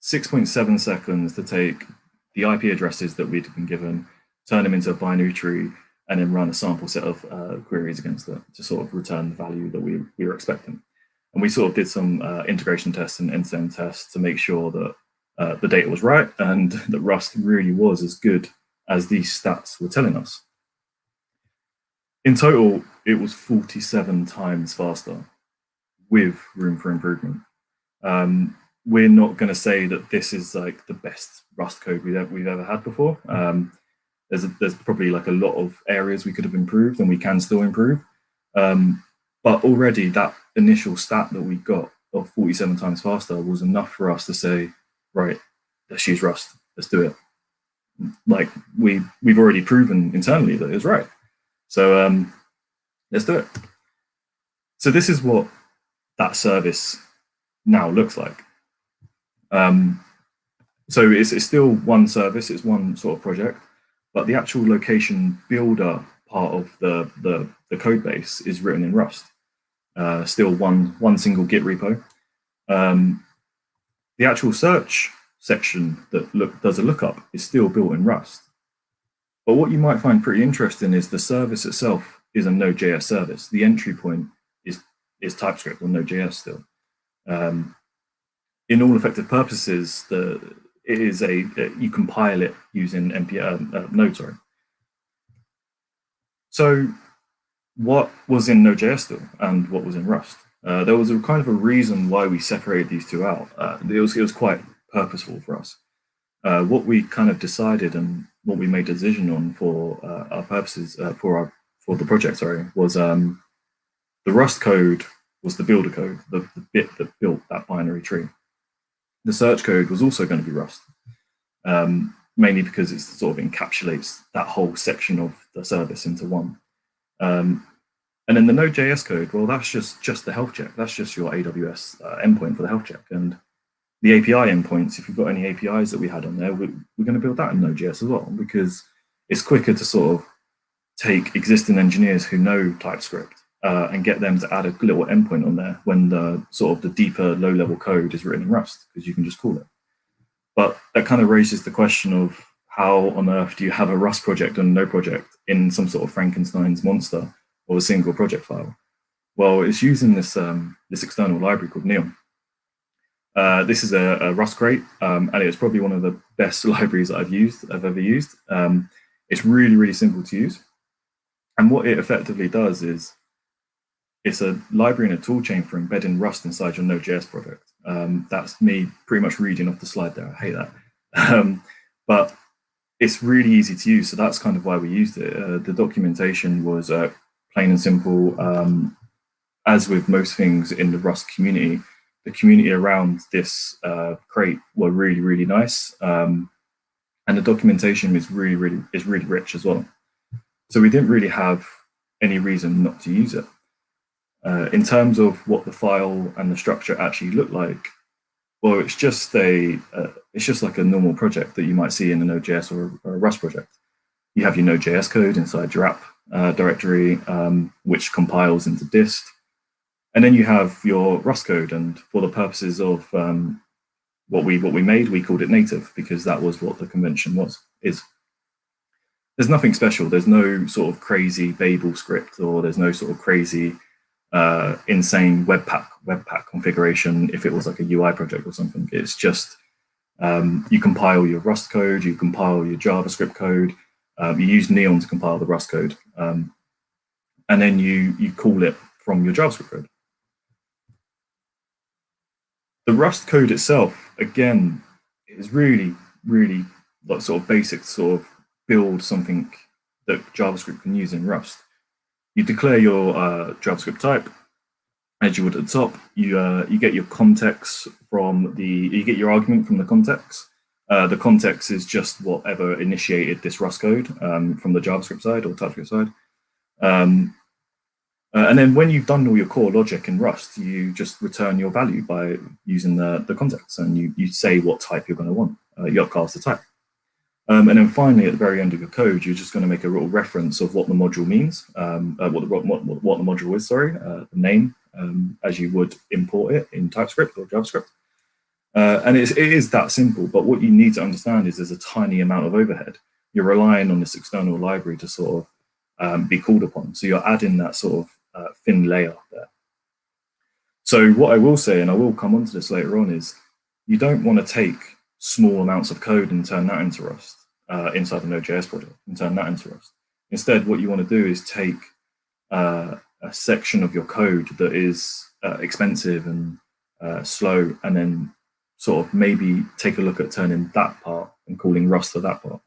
6.7 seconds to take the IP addresses that we'd been given, turn them into a binary tree, and then run a sample set of queries against it to sort of return the value that we were expecting. And we sort of did some integration tests and end-to-end tests to make sure that the data was right and that Rust really was as good as these stats were telling us. In total, it was 47 times faster with room for improvement. We're not going to say that this is the best Rust code we've ever had before. There's probably a lot of areas we could have improved and we can still improve. But already that initial stat that we got of 47 times faster was enough for us to say, right, let's use Rust, let's do it. We've already proven internally that it was right. So let's do it. So this is what that service now looks like. So it's still one service, it's one sort of project, but the actual location builder part of the code base is written in Rust. Still one single Git repo. The actual search section that does a lookup is still built in Rust. But what you might find pretty interesting is the service itself is a Node.js service. The entry point is TypeScript or Node.js still. In all effective purposes, you compile it using Node. Sorry. So what was in Node.js still and what was in Rust? There was a kind of a reason why we separated these two out. It was quite purposeful for us. What we kind of decided and what we made a decision on for our purposes for the project, was The Rust code was the builder code, the bit that built that binary tree. The search code was also going to be Rust, mainly because it sort of encapsulates that whole section of the service into one. And then the Node.js code, well, that's just the health check. That's just your AWS endpoint for the health check. And the API endpoints, if you've got any APIs that we had on there, we're going to build that in Node.js as well, because it's quicker to sort of take existing engineers who know TypeScript and get them to add a little endpoint on there when the sort of the deeper low-level code is written in Rust, because you can just call it. But that kind of raises the question of how on earth do you have a Rust project and a Node project in some sort of Frankenstein's monster or a single project file? Well, it's using this this external library called Neon. This is a Rust crate, and it's probably one of the best libraries I've ever used. It's really, really simple to use. And what it effectively does is it's a library and a toolchain for embedding Rust inside your Node.js project. That's me pretty much reading off the slide there. I hate that. But it's really easy to use, so that's kind of why we used it. The documentation was plain and simple. As with most things in the Rust community, the community around this crate were really, really nice. And the documentation is really rich as well. So we didn't really have any reason not to use it. In terms of what the file and the structure actually look like, well, it's just like a normal project that you might see in a Node.js or a Rust project. You have your Node.js code inside your app directory, which compiles into dist. And then you have your Rust code, and for the purposes of what we made, we called it native because that was what the convention is. There's nothing special. There's no sort of crazy Babel script, or there's no sort of crazy insane webpack configuration if it was like a UI project or something. It's just you compile your Rust code, you compile your JavaScript code, you use Neon to compile the Rust code, and then you call it from your JavaScript code. The Rust code itself, again, is really, really like sort of basic, sort of build something that JavaScript can use in Rust. You declare your JavaScript type, as you would at the top. You get your context from you get your argument from the context. The context is just whatever initiated this Rust code from the JavaScript side or TypeScript side. And then when you've done all your core logic in Rust, you just return your value by using the context, and you say what type you're going to want. You upcast the type. And then finally, at the very end of your code, you're just going to make a little reference of what the module means, what the module is, the name, as you would import it in TypeScript or JavaScript. And it is that simple, but what you need to understand is there's a tiny amount of overhead. You're relying on this external library to sort of be called upon. So you're adding that sort of thin layer there. So what I will say, and I will come onto this later on, is you don't want to take small amounts of code and turn that into Rust inside a Node.js project and turn that into Rust. Instead, what you want to do is take a section of your code that is expensive and slow, and then sort of maybe take a look at turning that part and calling Rust to that part.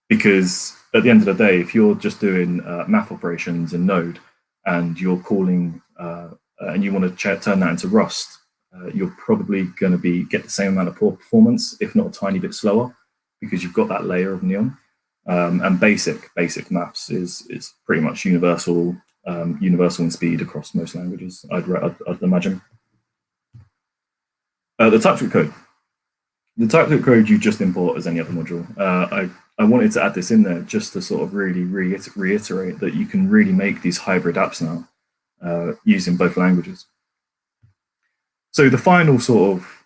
Because at the end of the day, if you're just doing math operations in Node and you're calling and you want to turn that into Rust, you're probably going to get the same amount of poor performance, if not a tiny bit slower, because you've got that layer of Neon. And basic maths is pretty much universal in speed across most languages, I'd imagine. The TypeScript code. The TypeScript code you just import as any other module. I wanted to add this in there just to sort of really reiterate that you can really make these hybrid apps now using both languages. So the final sort of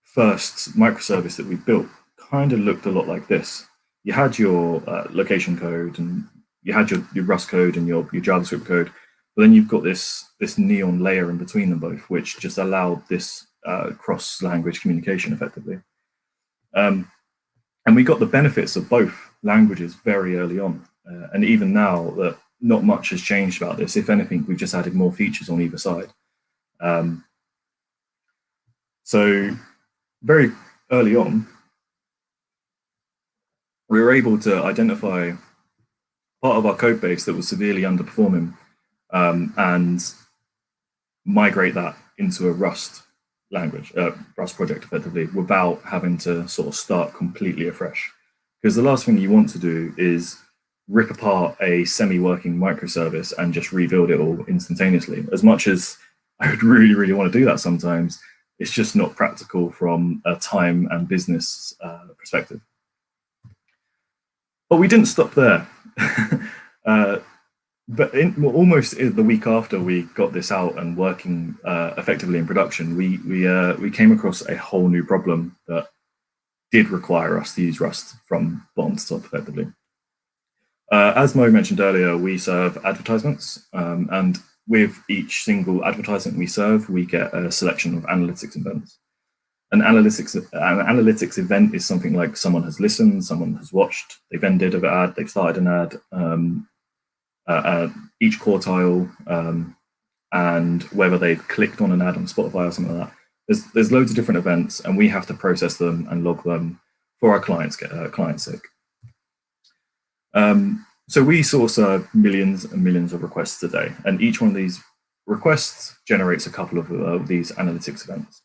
first microservice that we built kind of looked a lot like this. You had your location code, and you had your Rust code and your JavaScript code, but then you've got this Neon layer in between them both, which just allowed this cross-language communication effectively. And we got the benefits of both languages very early on. And even now, that not much has changed about this. If anything, we've just added more features on either side. So very early on, we were able to identify part of our code base that was severely underperforming and migrate that into a Rust language, Rust project effectively, without having to sort of start completely afresh. Because the last thing you want to do is rip apart a semi-working microservice and just rebuild it all instantaneously. As much as I would really, really want to do that sometimes, it's just not practical from a time and business perspective. But we didn't stop there. But almost the week after we got this out and working effectively in production, we came across a whole new problem that did require us to use Rust from bottom to top effectively. As Mo mentioned earlier, we serve advertisements, and with each single advertisement we serve, we get a selection of analytics events. An analytics event is something like someone has listened, someone has watched, they've ended an ad, they've started an ad, each quartile, and whether they've clicked on an ad on Spotify or something like that. There's loads of different events, and we have to process them and log them for our clients' sake. So we sort of serve millions and millions of requests a day, and each one of these requests generates a couple of these analytics events.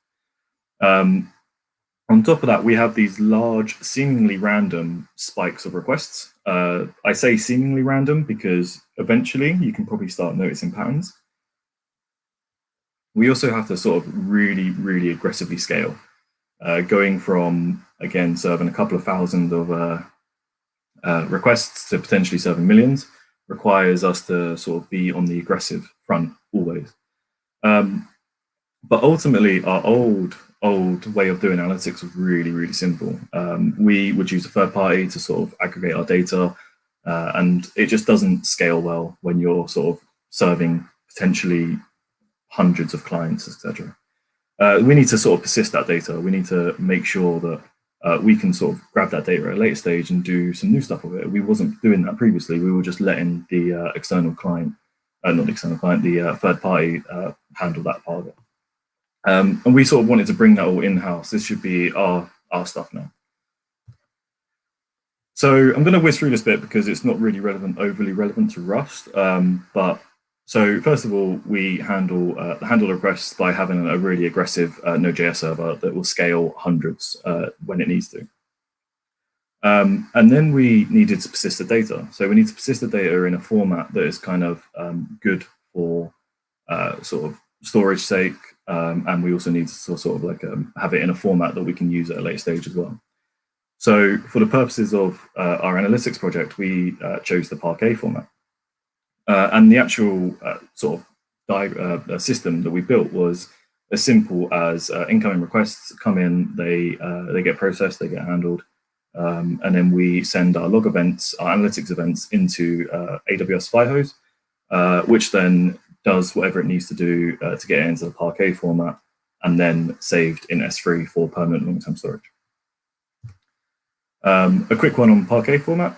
On top of that, we have these large, seemingly random spikes of requests. I say seemingly random because eventually you can probably start noticing patterns. We also have to sort of really, really aggressively scale, going from, again, serving a couple of thousand of requests to potentially serving millions requires us to sort of be on the aggressive front always. But ultimately, our old way of doing analytics was really, really simple. We would use a third party to sort of aggregate our data, and it just doesn't scale well when you're sort of serving potentially hundreds of clients, etc. We need to sort of persist that data. We need to make sure that we can sort of grab that data at a later stage and do some new stuff with it. We wasn't doing that previously. We were just letting the external client, not the external client, the third party handle that part of it. And we sort of wanted to bring that all in-house. This should be our stuff now. So I'm going to whiz through this bit because it's not really overly relevant to Rust. So first of all, we handle requests by having a really aggressive Node.js server that will scale hundreds when it needs to. And then we needed to persist the data. So we need to persist the data in a format that is kind of good for sort of storage sake, and we also need to sort of like have it in a format that we can use at a later stage as well. So for the purposes of our analytics project, we chose the Parquet format. And the actual sort of system that we built was as simple as incoming requests come in, they get processed, they get handled, and then we send our log events, our analytics events into AWS Firehose, which then does whatever it needs to do to get it into the Parquet format, and then saved in S3 for permanent long-term storage. A quick one on Parquet format.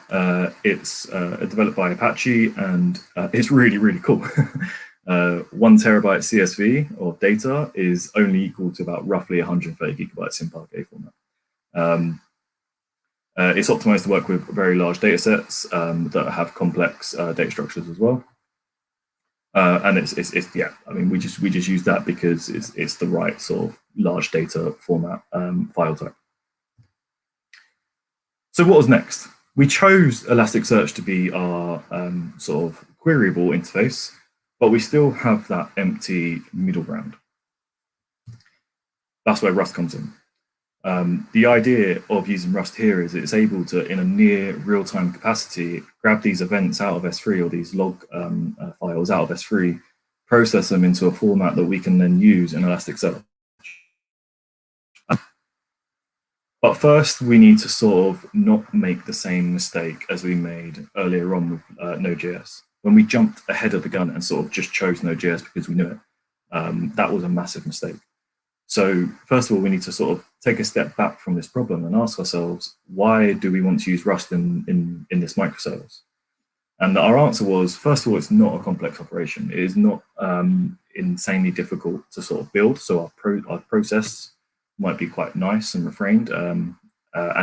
It's developed by Apache, and it's really, really cool. 1 terabyte CSV of data is only equal to about roughly 130 gigabytes in Parquet format. It's optimized to work with very large data sets that have complex data structures as well. And it's yeah, I mean, we just use that because it's the right sort of large data format file type. So what was next? We chose Elasticsearch to be our sort of queryable interface, but we still have that empty middle ground. That's where Rust comes in. The idea of using Rust here is it's able to, in a near real-time capacity, grab these events out of S3 or these log files out of S3, process them into a format that we can then use in Elasticsearch. But first, we need to sort of not make the same mistake as we made earlier on with Node.js. When we jumped ahead of the gun and sort of just chose Node.js because we knew it, that was a massive mistake. So first of all, we need to sort of take a step back from this problem and ask ourselves, why do we want to use Rust in this microservice? And our answer was, first of all, it's not a complex operation. It is not insanely difficult to sort of build. So our process might be quite nice and refrained, and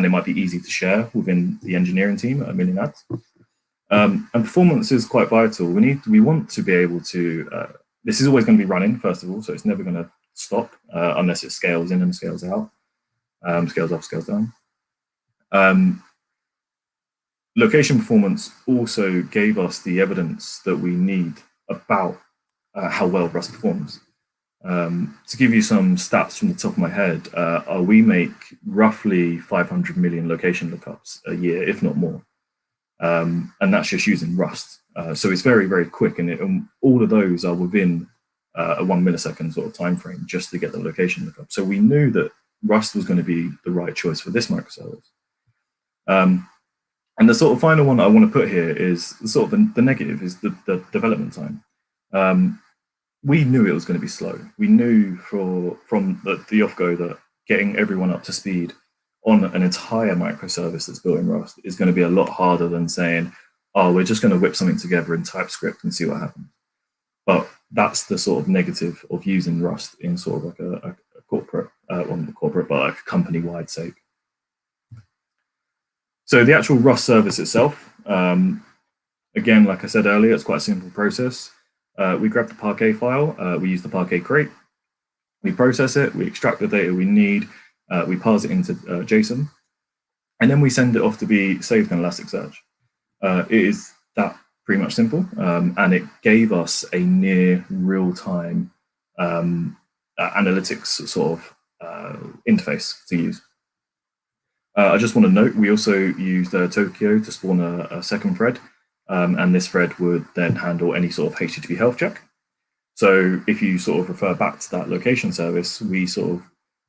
it might be easy to share within the engineering team at 1 million ads. And performance is quite vital. We want to be able to, this is always going to be running, first of all, so it's never going to stop unless it scales in and scales out, scales up, scales down. Location performance also gave us the evidence that we need about how well Rust performs. To give you some stats from the top of my head, we make roughly 500 million location lookups a year, if not more. And that's just using Rust. So it's very, very quick, and all of those are within a 1 millisecond sort of time frame just to get the location lookup. So we knew that Rust was going to be the right choice for this microservice. And the sort of final one I want to put here is sort of the negative, is the development time. We knew it was going to be slow. We knew from the off-go that getting everyone up to speed on an entire microservice that's built in Rust is going to be a lot harder than saying, oh, we're just going to whip something together in TypeScript and see what happens. But that's the sort of negative of using Rust in sort of like a corporate, well, not corporate, but like a company-wide sake. So the actual Rust service itself, again, like I said earlier, it's quite a simple process. We grab the Parquet file, we use the Parquet crate, we process it, we extract the data we need, we parse it into JSON, and then we send it off to be saved in Elasticsearch. It is that pretty much simple, and it gave us a near real-time analytics sort of interface to use. I just want to note, we also used Tokyo to spawn a second thread, and this thread would then handle any sort of HTTP health check. So if you sort of refer back to that location service, we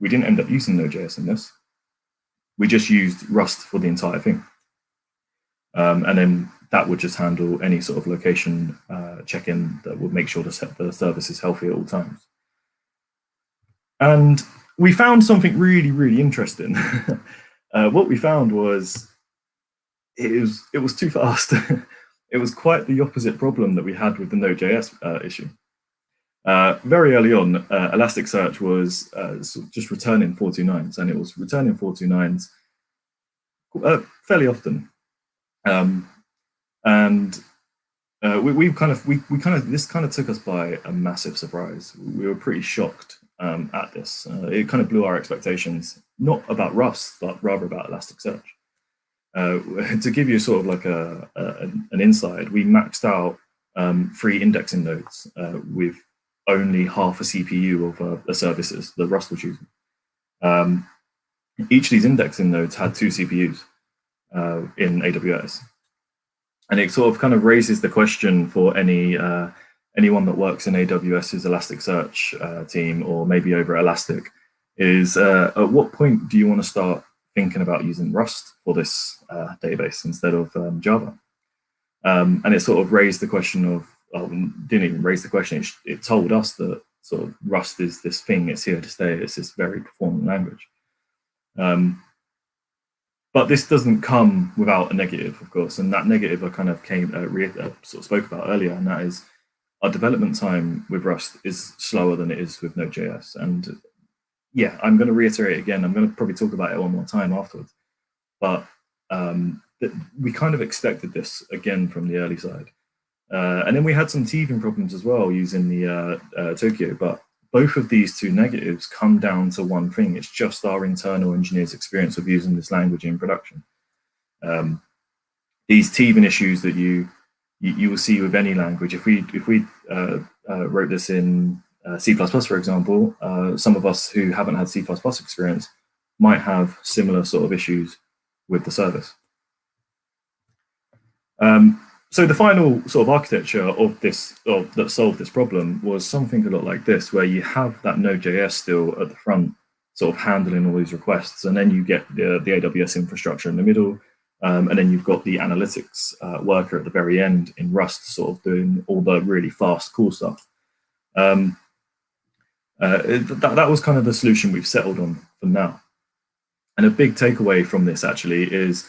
didn't end up using Node.js in this. We just used Rust for the entire thing. And then that would just handle any sort of location check-in that would make sure the service is healthy at all times. And we found something really, really interesting. What we found was it was too fast. It was quite the opposite problem that we had with the Node.js issue. Very early on, Elasticsearch was just returning 429s, and it was returning 429s fairly often. This kind of took us by a massive surprise. We were pretty shocked at this. It kind of blew our expectations, not about Rust, but rather about Elasticsearch. To give you sort of like an insight, we maxed out 3 indexing nodes with only half a CPU of the services that Rust was using. Each of these indexing nodes had 2 CPUs in AWS. And it sort of kind of raises the question for anyone that works in AWS's Elasticsearch team, or maybe over Elastic, is at what point do you want to start thinking about using Rust for this database instead of Java? And it sort of raised the question of, didn't even raise the question, it told us that sort of Rust is this thing, it's here to stay, it's this very performant language. But this doesn't come without a negative, of course, and that negative I kind of sort of spoke about earlier, and that is our development time with Rust is slower than it is with Node.js. And yeah, I'm going to reiterate again, I'm going to probably talk about it one more time afterwards, but we kind of expected this again from the early side. And then we had some teething problems as well using the Tokyo, but both of these 2 negatives come down to one thing. It's just our internal engineers' experience of using this language in production. These teething issues that you will see with any language, if we wrote this in C++, for example, some of us who haven't had C++ experience might have similar sort of issues with the service. So the final sort of architecture of this, that solved this problem, was something a lot like this, where you have that Node.js still at the front, sort of handling all these requests, and then you get the AWS infrastructure in the middle, and then you've got the analytics worker at the very end in Rust, sort of doing all the really fast, cool stuff. That was kind of the solution we've settled on for now. And a big takeaway from this actually is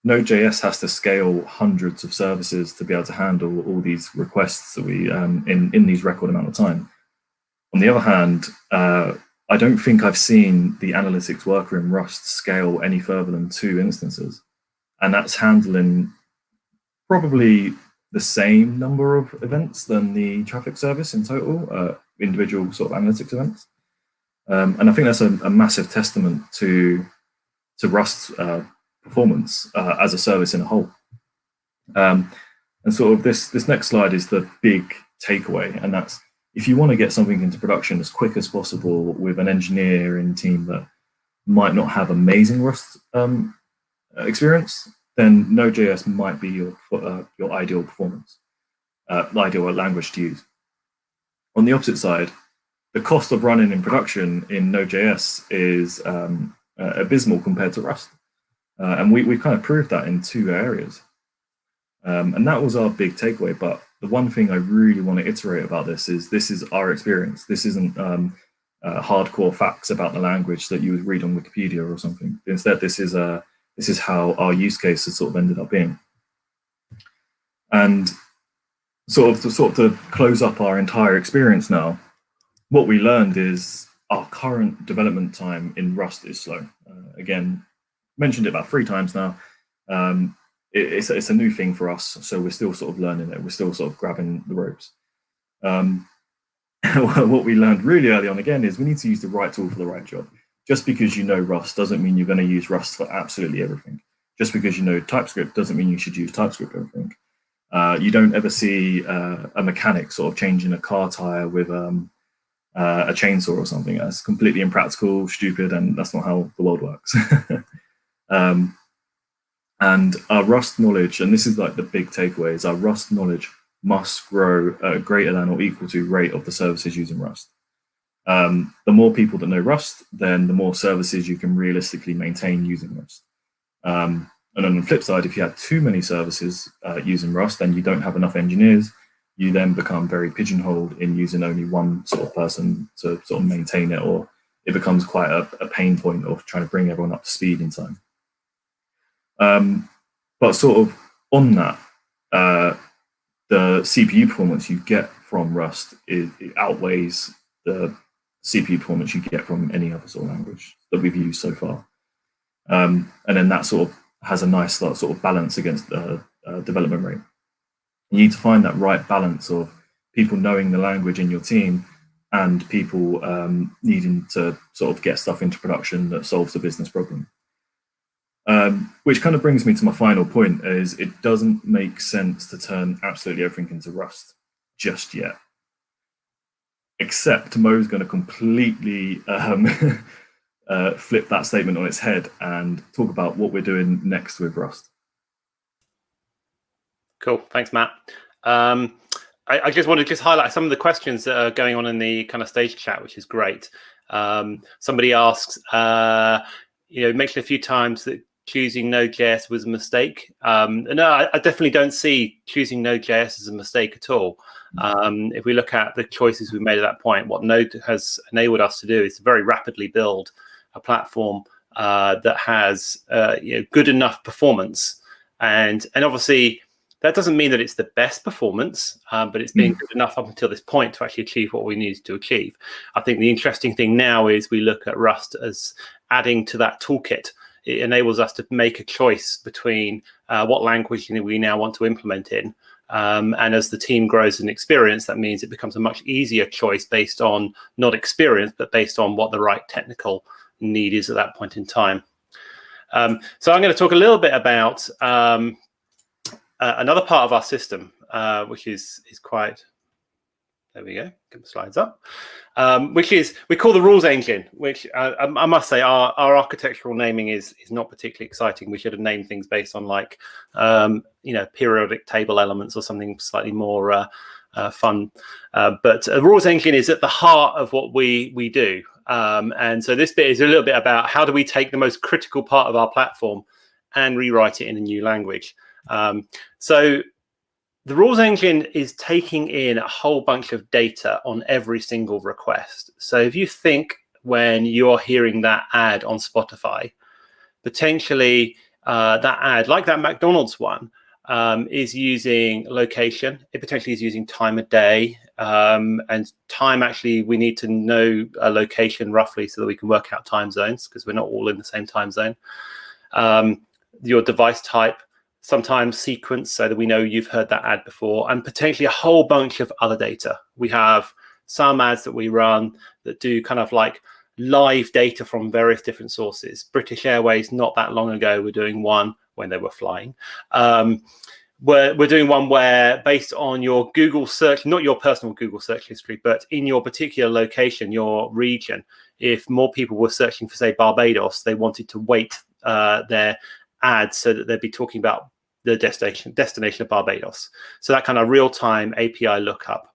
Node.js has to scale hundreds of services to be able to handle all these requests that we in these record amount of time. On the other hand, I don't think I've seen the analytics worker in Rust scale any further than 2 instances, and that's handling probably the same number of events than the traffic service in total, individual sort of analytics events. And I think that's a massive testament to Rust's performance as a service in a whole. And sort of this next slide is the big takeaway, and that's if you want to get something into production as quick as possible with an engineering team that might not have amazing Rust experience, then Node.js might be your ideal performance, ideal language to use. On the opposite side, the cost of running in production in Node.js is abysmal compared to Rust. And we kind of proved that in 2 areas. And that was our big takeaway. But the one thing I really want to iterate about this is our experience. This isn't hardcore facts about the language that you would read on Wikipedia or something. Instead, this is how our use case has sort of ended up being. And sort of to close up our entire experience now, what we learned is our current development time in Rust is slow. Again, mentioned it about 3 times now. It's a new thing for us, so we're still sort of learning it. We're still sort of grabbing the ropes. What we learned really early on, again, is we need to use the right tool for the right job. Just because you know Rust doesn't mean you're going to use Rust for absolutely everything. Just because you know TypeScript doesn't mean you should use TypeScript for everything. You don't ever see a mechanic sort of changing a car tire with a chainsaw or something. That's completely impractical, stupid, and that's not how the world works. And our Rust knowledge, and this is like the big takeaway, is our Rust knowledge must grow at a greater than or equal to rate of the services using Rust. The more people that know Rust, then the more services you can realistically maintain using Rust. And on the flip side, if you have too many services using Rust, then you don't have enough engineers. You then become very pigeonholed in using only one sort of person to sort of maintain it, or it becomes quite a pain point of trying to bring everyone up to speed in time. But sort of on that, the CPU performance you get from Rust it outweighs the CPU performance you get from any other sort of language that we've used so far. And then that sort of has a nice sort of balance against the development rate. You need to find that right balance of people knowing the language in your team and people needing to sort of get stuff into production that solves the business problem. Which kind of brings me to my final point, is it doesn't make sense to turn absolutely everything into Rust just yet. Except Mo's going to completely flip that statement on its head and talk about what we're doing next with Rust. Cool, thanks, Matt. I just want to highlight some of the questions that are going on in the kind of stage chat, which is great. Somebody asks, mentioned a few times that choosing Node.js was a mistake. No, I definitely don't see choosing Node.js as a mistake at all. If we look at the choices we made at that point, what Node has enabled us to do is to very rapidly build a platform that has good enough performance. And obviously, that doesn't mean that it's the best performance, but it's been good enough up until this point to actually achieve what we needed to achieve. I think the interesting thing now is we look at Rust as adding to that toolkit. It enables us to make a choice between what language we now want to implement in. And as the team grows in experience, that means it becomes a much easier choice based on not experience, but based on what the right technical need is at that point in time. So I'm going to talk a little bit about another part of our system, which is quite, there we go, get the slides up, which is, we call the rules engine, which I must say our architectural naming is not particularly exciting. We should have named things based on like, periodic table elements or something slightly more fun. But a rules engine is at the heart of what we do. And so this bit is a little bit about how do we take the most critical part of our platform and rewrite it in a new language. So the rules engine is taking in a whole bunch of data on every single request. So if you think when you're hearing that ad on Spotify, potentially that ad, like that McDonald's one, is using location. It potentially is using time of day. And time, actually, we need to know a location roughly so that we can work out time zones, because we're not all in the same time zone. Your device type, sometimes sequence so that we know you've heard that ad before, and potentially a whole bunch of other data. We have some ads that we run that do kind of like live data from various different sources. British Airways, not that long ago, were doing one when they were flying. We're doing one where, based on your Google search, not your personal Google search history, but in your particular location, your region, if more people were searching for, say, Barbados, they wanted to weight their ads so that they'd be talking about the destination of Barbados. So that kind of real-time API lookup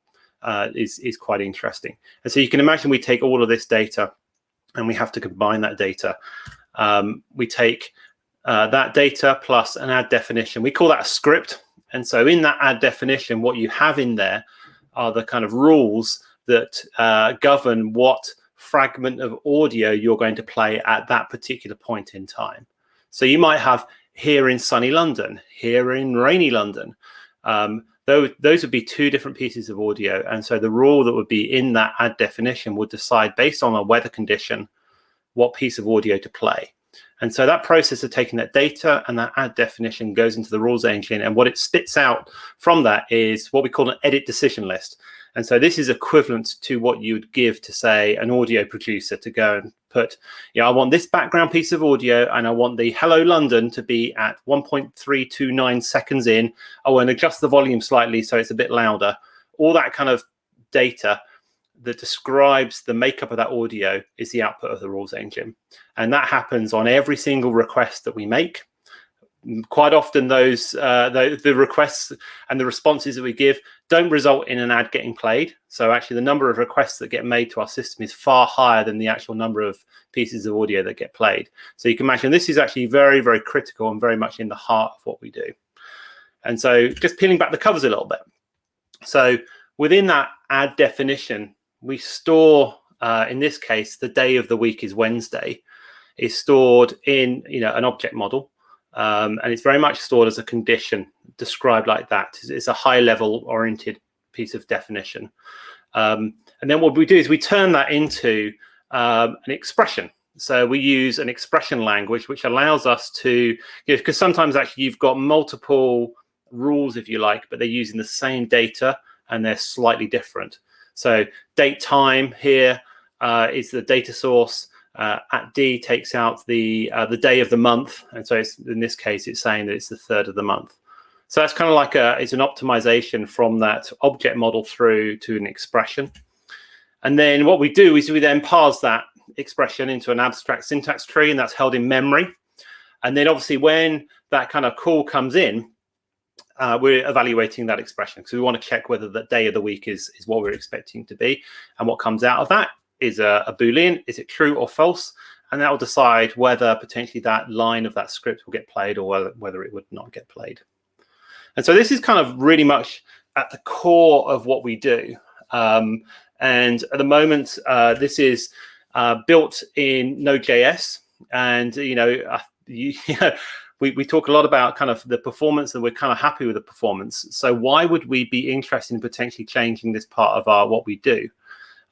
is quite interesting. And so you can imagine we take all of this data and we have to combine that data. We take that data plus an ad definition. We call that a script. And so in that ad definition, what you have in there are the kind of rules that govern what fragment of audio you're going to play at that particular point in time. So you might have here in sunny London, here in rainy London. Those would be two different pieces of audio. And so the rule that would be in that ad definition would decide, based on a weather condition, what piece of audio to play. And so that process of taking that data and that ad definition goes into the rules engine. And what it spits out from that is what we call an edit decision list. And so this is equivalent to what you would give to, say, an audio producer to go and put, I want this background piece of audio and I want the Hello London to be at 1.329 seconds in. Oh, and adjust the volume slightly so it's a bit louder. All that kind of data that describes the makeup of that audio is the output of the rules engine. And that happens on every single request that we make. Quite often those the requests and the responses that we give don't result in an ad getting played. So actually the number of requests that get made to our system is far higher than the actual number of pieces of audio that get played. So you can imagine this is actually very, very critical and very much in the heart of what we do. And so just peeling back the covers a little bit. So within that ad definition, we store, in this case, the day of the week is Wednesday, is stored in an object model. And it's very much stored as a condition described like that. It's a high-level oriented piece of definition. And then what we do is we turn that into an expression. So we use an expression language, which allows us to, because sometimes actually you've got multiple rules, if you like, but they're using the same data and they're slightly different. So date time here is the data source. At D takes out the day of the month, and so it's, in this case, it's saying that it's the 3rd of the month. So that's kind of like it's an optimization from that object model through to an expression. And then what we do is we then parse that expression into an abstract syntax tree, and that's held in memory. And then obviously when that kind of call comes in, we're evaluating that expression because we want to check whether the day of the week is what we're expecting to be, and what comes out of that is a Boolean. Is it true or false? And that will decide whether potentially that line of that script will get played or whether it would not get played. And so this is kind of really much at the core of what we do. And at the moment, this is built in Node.js. And, we talk a lot about kind of the performance, and we're kind of happy with the performance. So why would we be interested in potentially changing this part of what we do?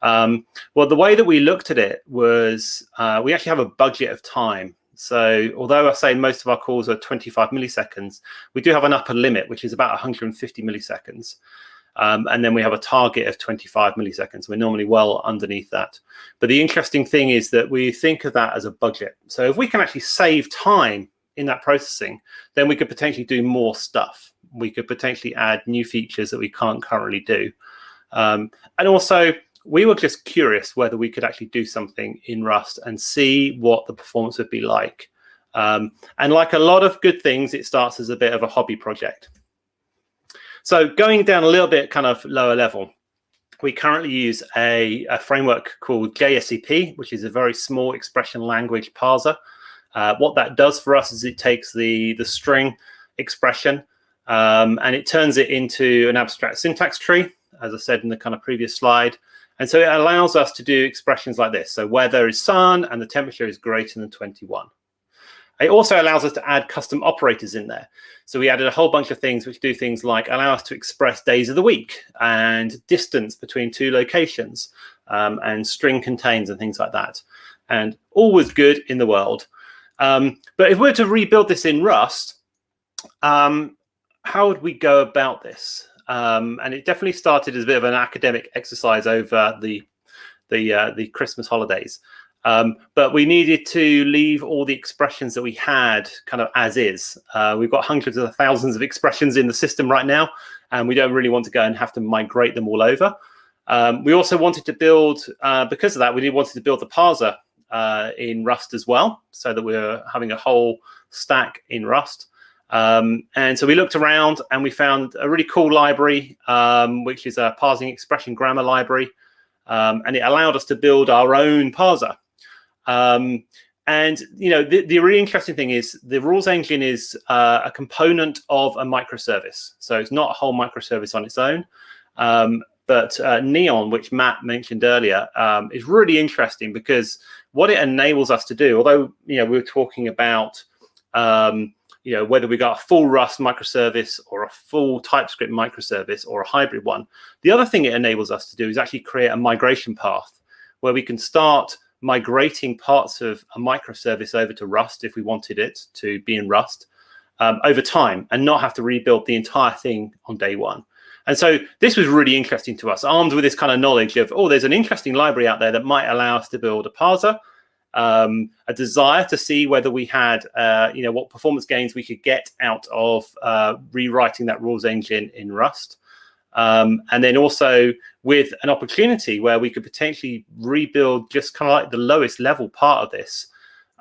Well, the way that we looked at it was we actually have a budget of time. So although I say most of our calls are 25 milliseconds, we do have an upper limit, which is about 150 milliseconds. And then we have a target of 25 milliseconds. We're normally well underneath that. But the interesting thing is that we think of that as a budget. So if we can actually save time in that processing, then we could potentially do more stuff. We could potentially add new features that we can't currently do. And also, we were just curious whether we could actually do something in Rust and see what the performance would be like. And like a lot of good things, it starts as a bit of a hobby project. So going down a little bit kind of lower level, we currently use a framework called JSEP, which is a very small expression language parser. What that does for us is it takes the string expression and it turns it into an abstract syntax tree, as I said in the kind of previous slide. And so it allows us to do expressions like this. So weather is sun and the temperature is greater than 21. It also allows us to add custom operators in there. So we added a whole bunch of things which do things like allow us to express days of the week and distance between two locations and string contains and things like that. And all was good in the world. But if we were to rebuild this in Rust, how would we go about this? And it definitely started as a bit of an academic exercise over the Christmas holidays. But we needed to leave all the expressions that we had kind of as is. We've got hundreds of thousands of expressions in the system right now, and we don't really want to go and have to migrate them all over. We also wanted to build, because of that, we wanted to build the parser in Rust as well, so that we're having a whole stack in Rust. And so we looked around and we found a really cool library, which is a parsing expression grammar library. And it allowed us to build our own parser. And, you know, the really interesting thing is the rules engine is a component of a microservice. So it's not a whole microservice on its own. But Neon, which Matt mentioned earlier, is really interesting because what it enables us to do, although, you know, we were talking about, you know, whether we got a full Rust microservice or a full TypeScript microservice or a hybrid one, the other thing it enables us to do is actually create a migration path where we can start migrating parts of a microservice over to Rust if we wanted it to be in Rust over time and not have to rebuild the entire thing on day one. And so this was really interesting to us, armed with this kind of knowledge of, oh, there's an interesting library out there that might allow us to build a parser, a desire to see whether we had, you know, what performance gains we could get out of rewriting that rules engine in Rust. And then also with an opportunity where we could potentially rebuild just kind of like the lowest level part of this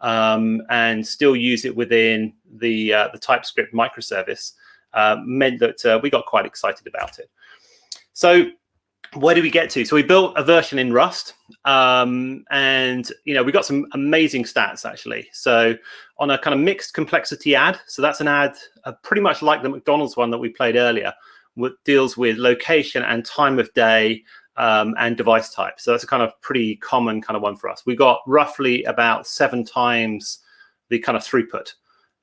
and still use it within the TypeScript microservice, meant that we got quite excited about it. So where did we get to? So we built a version in Rust, and you know, we got some amazing stats actually. So on a kind of mixed complexity ad, so that's an ad pretty much like the McDonald's one that we played earlier, what deals with location and time of day and device type. So that's a kind of pretty common kind of one for us. We got roughly about 7 times the kind of throughput.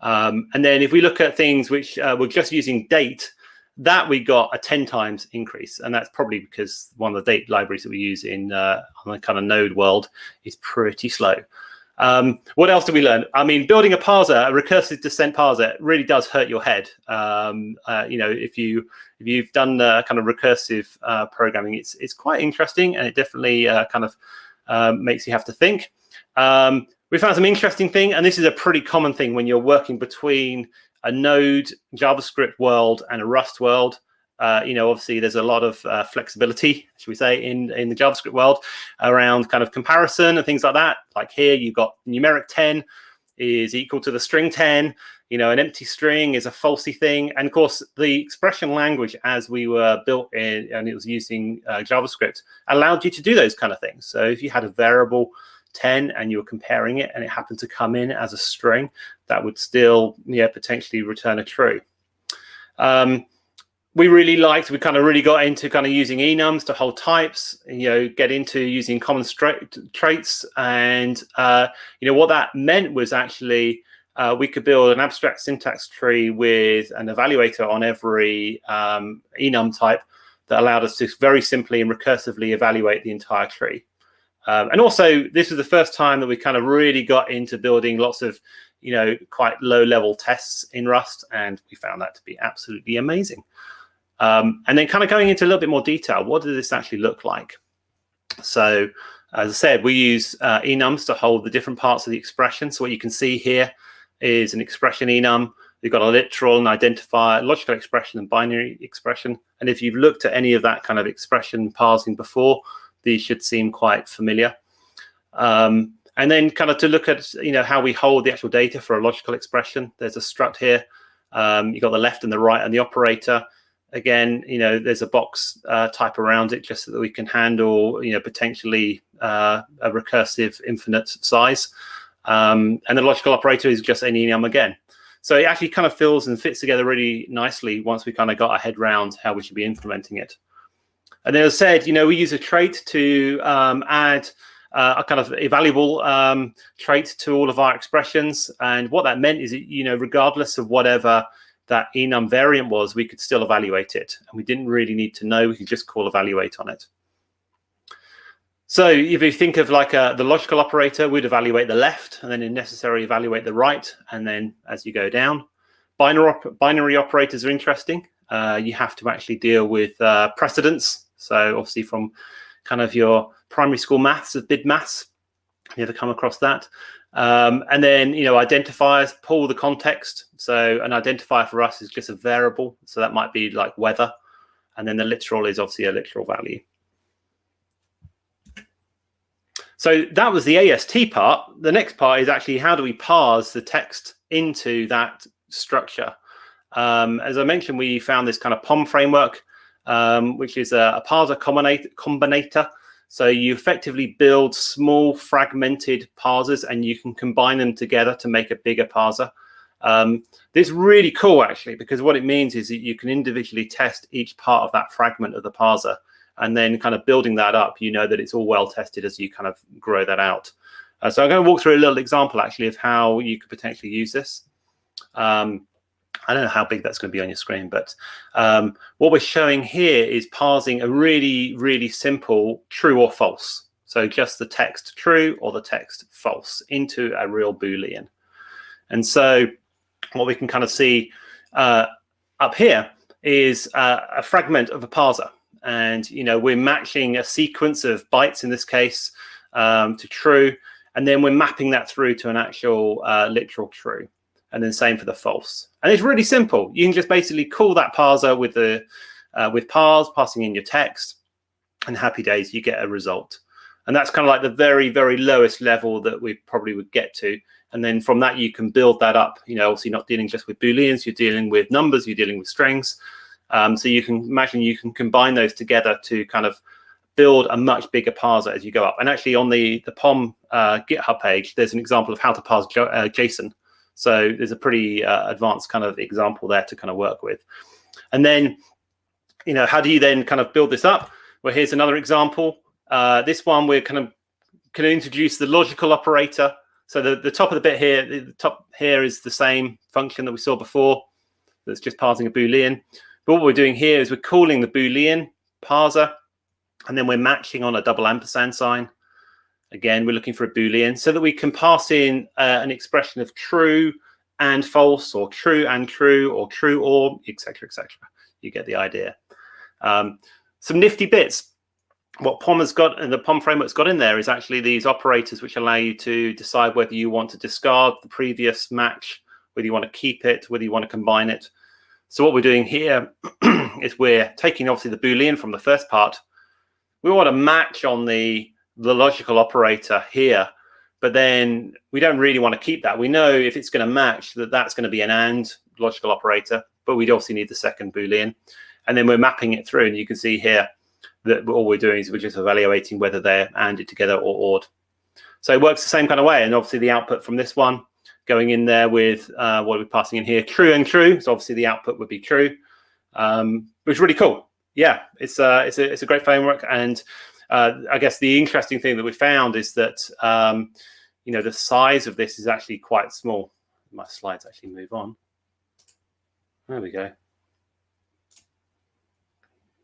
And then if we look at things which we're just using date, that we got a 10 times increase. And that's probably because one of the date libraries that we use in on the kind of node world is pretty slow. What else did we learn? I mean, building a parser, a recursive descent parser, really does hurt your head. You know, if you've done kind of recursive programming, it's quite interesting, and it definitely kind of makes you have to think. We found some interesting thing, and this is a pretty common thing when you're working between a Node JavaScript world and a Rust world. You know, obviously there's a lot of flexibility, should we say, in the JavaScript world around kind of comparison and things like that. Like here, you've got numeric 10 is equal to the string 10. You know, an empty string is a falsy thing. And of course, the expression language as we were built in, and it was using JavaScript, allowed you to do those kind of things. So if you had a variable 10 and you were comparing it and it happened to come in as a string, that would still, yeah, potentially return a true. We really got into kind of using enums to hold types, you know, get into using common traits. And, you know, what that meant was actually we could build an abstract syntax tree with an evaluator on every enum type that allowed us to very simply and recursively evaluate the entire tree. And also, this was the first time that we kind of really got into building lots of, you know, quite low-level tests in Rust, and we found that to be absolutely amazing. And then kind of going into a little bit more detail, what does this actually look like? So, as I said, we use enums to hold the different parts of the expression. So what you can see here is an expression enum. We've got a literal, an identifier, logical expression, and binary expression. And if you've looked at any of that kind of expression parsing before, these should seem quite familiar. And then kind of to look at, you know, how we hold the actual data for a logical expression. There's a struct here. You've got the left and the right and the operator. Again, you know, there's a box type around it just so that we can handle, you know, potentially a recursive infinite size. And the logical operator is just an enum again. So it actually kind of fills and fits together really nicely once we kind of got our head around how we should be implementing it. And then as I said, you know, we use a trait to add a kind of evaluable trait to all of our expressions. And what that meant is, you know, regardless of whatever that enum variant was, we could still evaluate it. And we didn't really need to know, we could just call evaluate on it. So if you think of like the logical operator, we'd evaluate the left and then if necessary evaluate the right. And then as you go down, binary operators are interesting. You have to actually deal with precedence. So obviously from kind of your primary school maths of bid maths, you ever come across that? And then, you know, identifiers pull the context. So an identifier for us is just a variable. So that might be like weather. And then the literal is obviously a literal value. So that was the AST part. The next part is actually how do we parse the text into that structure? As I mentioned, we found this kind of POM framework, which is a parser combinator. So you effectively build small fragmented parsers and you can combine them together to make a bigger parser. This is really cool, actually, because what it means is that you can individually test each part of that fragment of the parser, and then kind of building that up, you know that it's all well tested as you kind of grow that out. So I'm going to walk through a little example, actually, of how you could potentially use this. I don't know how big that's going to be on your screen, but what we're showing here is parsing a really, really simple true or false. So just the text true or the text false into a real Boolean. And so what we can kind of see up here is a fragment of a parser. And, you know, we're matching a sequence of bytes in this case to true. And then we're mapping that through to an actual literal true. And then same for the false. And it's really simple. You can just basically call that parser with the passing in your text, and happy days, you get a result. And that's kind of like the very, very lowest level that we probably would get to. And then from that, you can build that up. You know, obviously not dealing just with Booleans, you're dealing with numbers, you're dealing with strings. So you can imagine you can combine those together to kind of build a much bigger parser as you go up. And actually on the POM GitHub page, there's an example of how to parse JSON. So there's a pretty advanced kind of example there to kind of work with. And then, you know, how do you then kind of build this up? Well, here's another example. This one, we're kind of going to introduce the logical operator. So the top of the bit here, the top here is the same function that we saw before. That's just parsing a Boolean. But what we're doing here is we're calling the Boolean parser, and then we're matching on a double ampersand sign. Again, we're looking for a Boolean so that we can pass in an expression of true and false, or true and true, or true or, etc., etc. You get the idea. Some nifty bits. What POM has got, and the POM framework's got in there, is actually these operators which allow you to decide whether you want to discard the previous match, whether you want to keep it, whether you want to combine it. So what we're doing here is we're taking obviously the Boolean from the first part. We want to match on the logical operator here, but then we don't really want to keep that. We know if it's going to match that that's going to be an AND logical operator, but we'd obviously need the second Boolean. And then we're mapping it through, and you can see here that all we're doing is we're just evaluating whether they're ANDed together or ORed. So it works the same kind of way. And obviously the output from this one going in there with what we're passing in here, true and true. So obviously the output would be true, which is really cool. Yeah, it's a great framework. And I guess the interesting thing that we found is that, you know, the size of this is actually quite small. My slides actually move on. There we go.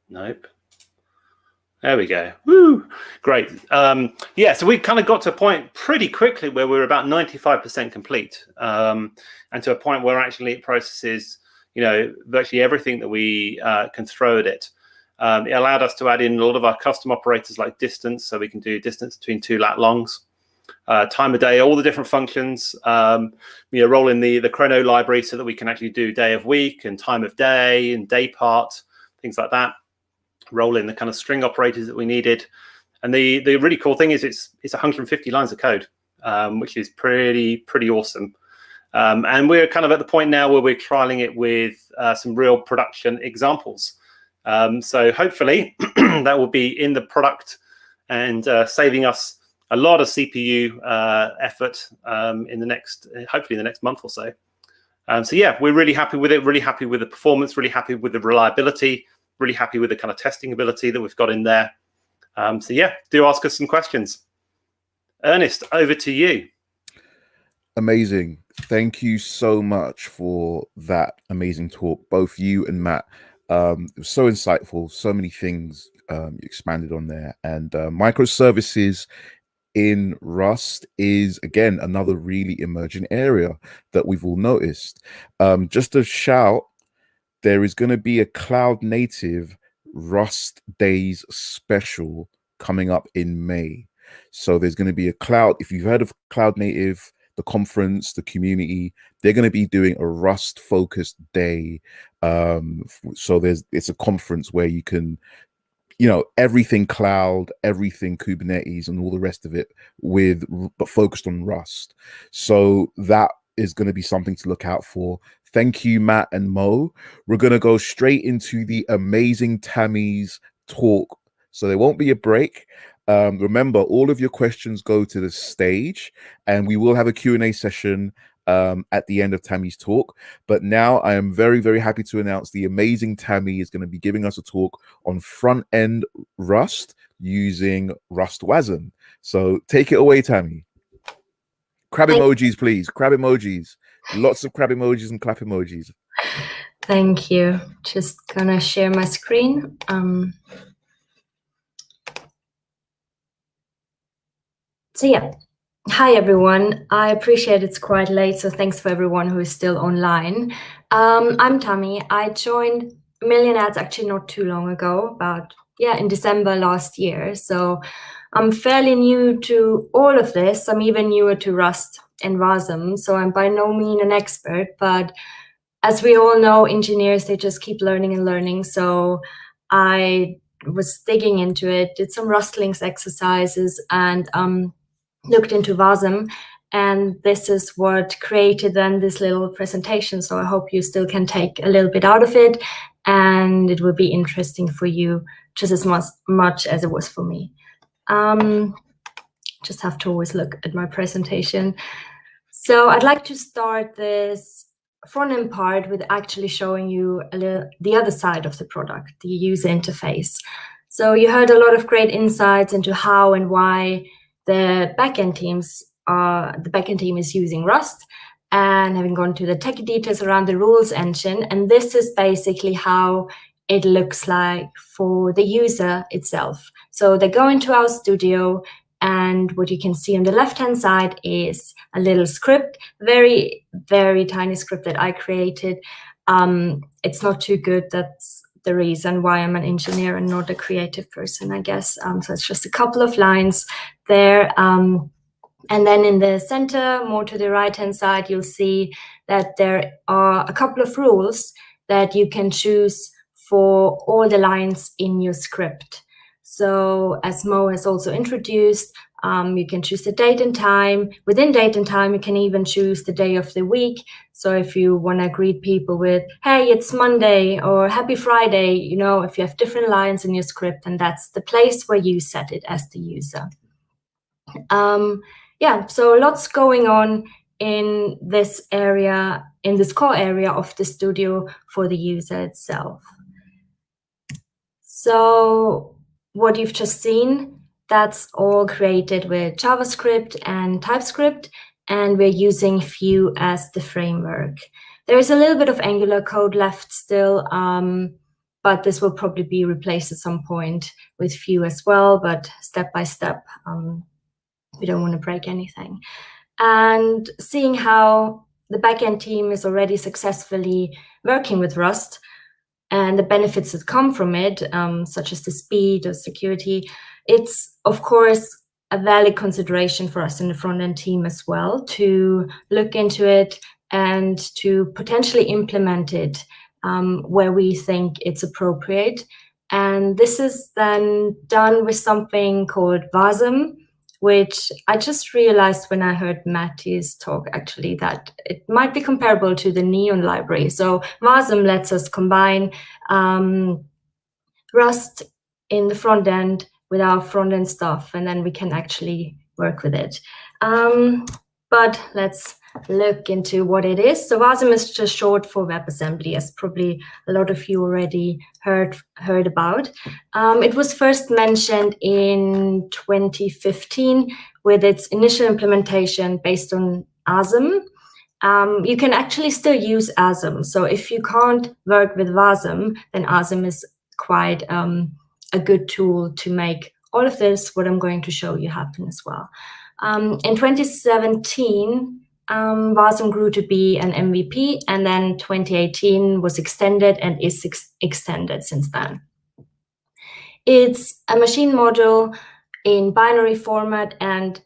Nope. There we go. Woo! Great. Yeah, so we kind of got to a point pretty quickly where we were about 95% complete, and to a point where actually it processes, you know, virtually everything that we can throw at it. It allowed us to add in a lot of our custom operators like distance, so we can do distance between two lat longs, time of day, all the different functions. You know, roll in the chrono library so that we can actually do day of week and time of day and day part, things like that. Roll in the kind of string operators that we needed. And the really cool thing is it's 150 lines of code, which is pretty awesome. And we're kind of at the point now where we're trialing it with some real production examples. So hopefully that will be in the product and saving us a lot of CPU effort in the next, hopefully in the next month or so. So yeah, we're really happy with it, really happy with the performance, really happy with the reliability, really happy with the kind of testing ability that we've got in there. So yeah, do ask us some questions. Ernest, over to you. Amazing. Thank you so much for that amazing talk, both you and Matt. It was so insightful, so many things you expanded on there. And microservices in Rust is, again, another really emerging area that we've all noticed. Just a shout, there is going to be a cloud native Rust Days special coming up in May. So there's going to be a cloud, if you've heard of Cloud Native, the conference, the community, they're going to be doing a Rust focused day. So it's a conference where you can, you know, everything cloud, everything Kubernetes and all the rest of it but focused on Rust. So that is going to be something to look out for. Thank you, Matt and Mo. We're going to go straight into the amazing Tami's talk. So there won't be a break. Remember, all of your questions go to the stage, and we will have a Q&A session at the end of Tami's talk. But now I am very, very happy to announce the amazing Tami is going to be giving us a talk on front-end Rust using Rust WASM. So take it away, Tami. Crab emojis, please. Crab emojis. Lots of crab emojis and clap emojis. Thank you. Just gonna share my screen. So yeah, hi everyone. I appreciate it's quite late, so thanks for everyone who is still online. I'm Tami. I joined Million Ads actually not too long ago, about in December last year. So I'm fairly new to all of this. I'm even newer to Rust and WASM, so I'm by no means an expert, but as we all know, engineers, they just keep learning and learning. So I was digging into it, did some Rust links exercises, and looked into WASM, and this is what created then this little presentation. So I hope you still can take a little bit out of it, and it will be interesting for you just as much as it was for me. Just have to always look at my presentation. So I'd like to start this front-end part with actually showing you the other side of the product, the user interface. So you heard a lot of great insights into how and why the backend team is using Rust, and having gone to the techie details around the rules engine. And this is basically how it looks like for the user itself. So they go into our studio, and what you can see on the left-hand side is a little script, very, very tiny script that I created. It's not too good. That's the reason why I'm an engineer and not a creative person, I guess. So it's just a couple of lines there. And then in the center, more to the right-hand side, you'll see that there are a couple of rules that you can choose for all the lines in your script. So as Mo has also introduced, you can choose the date and time. Within date and time, you can even choose the day of the week. So if you want to greet people with, hey, it's Monday, or happy Friday, you know, if you have different lines in your script, and that's the place where you set it as the user. So lots going on in this area, in this core area of the studio for the user itself. So what you've just seen, that's all created with JavaScript and TypeScript, and we're using Vue as the framework. There is a little bit of Angular code left still, but this will probably be replaced at some point with Vue as well, but step by step. We don't want to break anything. And seeing how the backend team is already successfully working with Rust and the benefits that come from it, such as the speed or security, it's, of course, a valid consideration for us in the front-end team as well to look into it and to potentially implement it where we think it's appropriate. And this is then done with something called WASM, which I just realized when I heard Matty's talk, actually, that it might be comparable to the Neon library. So WASM lets us combine Rust in the front end with our front end stuff, and then we can actually work with it. But let's look into what it is. So WASM is just short for WebAssembly, as probably a lot of you already heard about. It was first mentioned in 2015 with its initial implementation based on ASM. You can actually still use ASM. So if you can't work with WASM, then ASM is quite a good tool to make all of this, what I'm going to show you, happen as well. In 2017, Wasm grew to be an MVP, and then 2018 was extended and is extended since then. It's a machine model in binary format, and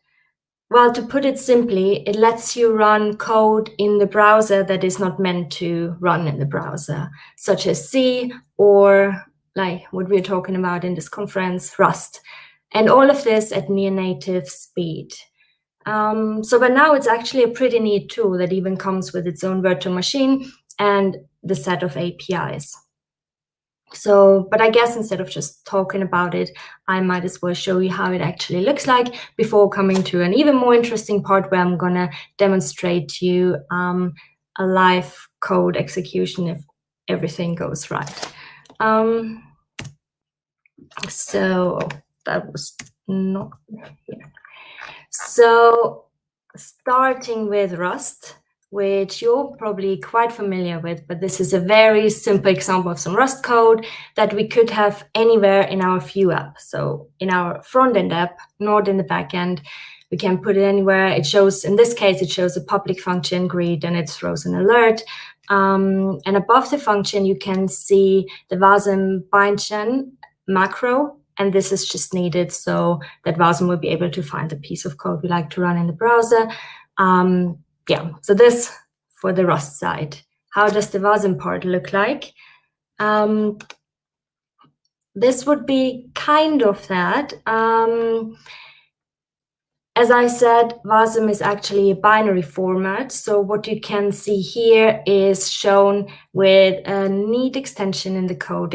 well, to put it simply, it lets you run code in the browser that is not meant to run in the browser, such as C or like what we're talking about in this conference, Rust. And all of this at near native speed. So by now it's actually a pretty neat tool that even comes with its own virtual machine and the set of APIs. So, but I guess instead of just talking about it, I might as well show you how it actually looks like before coming to an even more interesting part where I'm gonna demonstrate to you a live code execution if everything goes right. So that was not here. So starting with Rust, which you're probably quite familiar with, but this is a very simple example of some Rust code that we could have anywhere in our Vue app. So in our front-end app, not in the back-end, we can put it anywhere. It shows, in this case, it shows a public function greet and it throws an alert. And above the function, you can see the Wasm bindgen macro, and this is just needed so that Wasm will be able to find the piece of code we like to run in the browser. Yeah, so this for the Rust side. How does the Wasm part look like? This would be kind of that. As I said, Wasm is actually a binary format. So what you can see here is shown with a neat extension in the code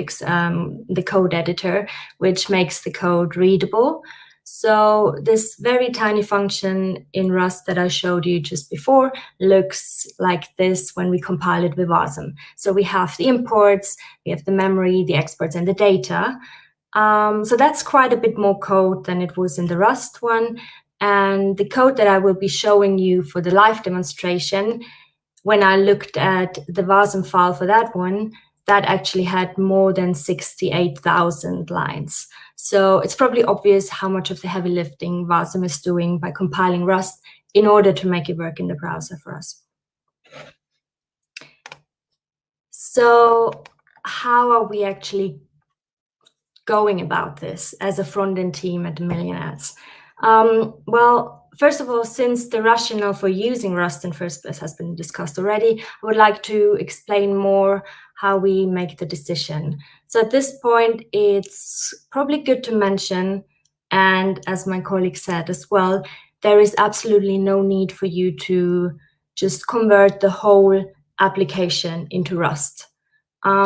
editor, which makes the code readable. So this very tiny function in Rust that I showed you just before looks like this when we compile it with Wasm. So we have the imports, we have the memory, the exports, and the data. So that's quite a bit more code than it was in the Rust one. And the code that I will be showing you for the live demonstration, when I looked at the Wasm file for that one, that actually had more than 68,000 lines. So it's probably obvious how much of the heavy lifting Wasm is doing by compiling Rust in order to make it work in the browser for us. So how are we actually going about this as a front-end team at Million Ads? Well, first of all, since the rationale for using Rust in first place has been discussed already, I would like to explain more how we make the decision. So at this point, it's probably good to mention, and as my colleague said as well, there is absolutely no need for you to just convert the whole application into Rust.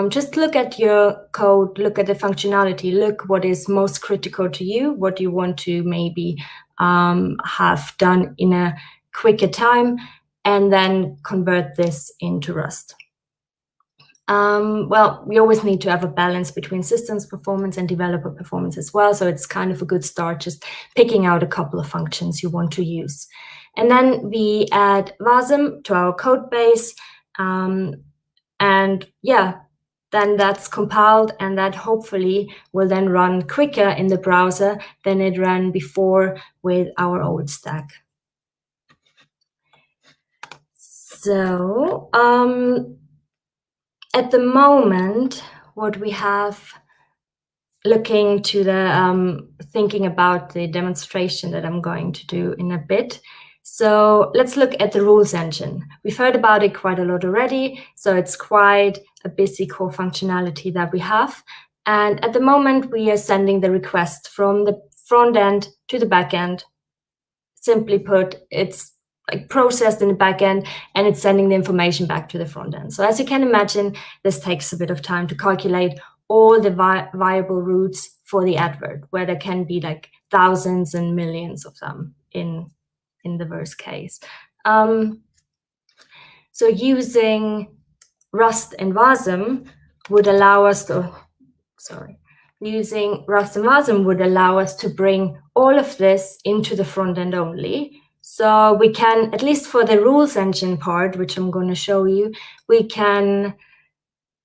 Just look at your code, look at the functionality, look what is most critical to you, what you want to maybe have done in a quicker time, and then convert this into Rust. Well, we always need to have a balance between systems performance and developer performance as well. So it's kind of a good start, just picking out a couple of functions you want to use. And then we add Wasm to our code base. And yeah, then that's compiled, and that hopefully will then run quicker in the browser than it ran before with our old stack. So at the moment, what we have, looking to the thinking about the demonstration that I'm going to do in a bit. So let's look at the rules engine. We've heard about it quite a lot already. So it's quite a busy core functionality that we have. And at the moment, we are sending the request from the front end to the back end. Simply put, it's like processed in the back end, and it's sending the information back to the front end. So as you can imagine, this takes a bit of time to calculate all the viable routes for the advert, where there can be like thousands and millions of them in the worst case. So using Rust and Wasm would allow us to, using Rust and Wasm would allow us to bring all of this into the front end only. So we can, at least for the rules engine part, which I'm going to show you, we can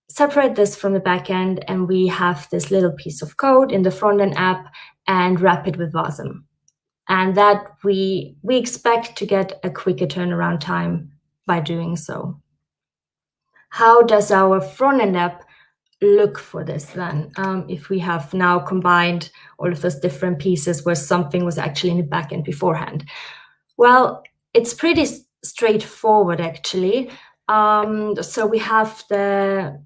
separate this from the back end, and we have this little piece of code in the front end app, and wrap it with Wasm. And that we expect to get a quicker turnaround time by doing so. How does our front-end app look for this then? If we have now combined all of those different pieces where something was actually in the backend beforehand. Well, it's pretty straightforward actually. So we have the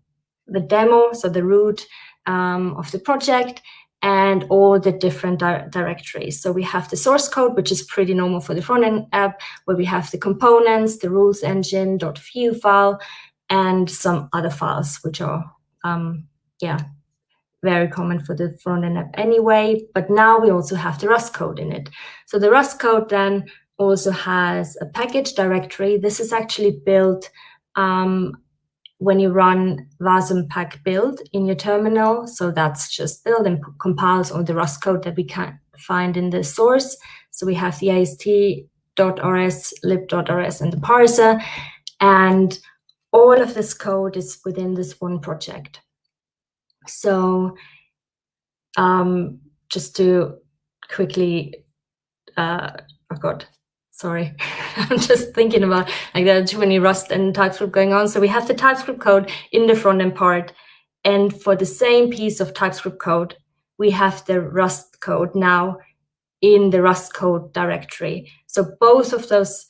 demo, so the root of the project, and all the different directories. So we have the source code, which is pretty normal for the front-end app, where we have the components, the rules engine, .view file, and some other files, which are, very common for the front-end app anyway. But now we also have the Rust code in it. So the Rust code then also has a package directory. This is actually built when you run wasm pack build in your terminal. So that's just build and compiles all the Rust code that we can find in the source. So we have the ast.rs, lib.rs, and the parser. And all of this code is within this one project. So just to quickly, sorry, I'm just thinking about, like, there are too many Rust and TypeScript going on. So we have the TypeScript code in the front-end part. And for the same piece of TypeScript code, we have the Rust code now in the Rust code directory. So both of those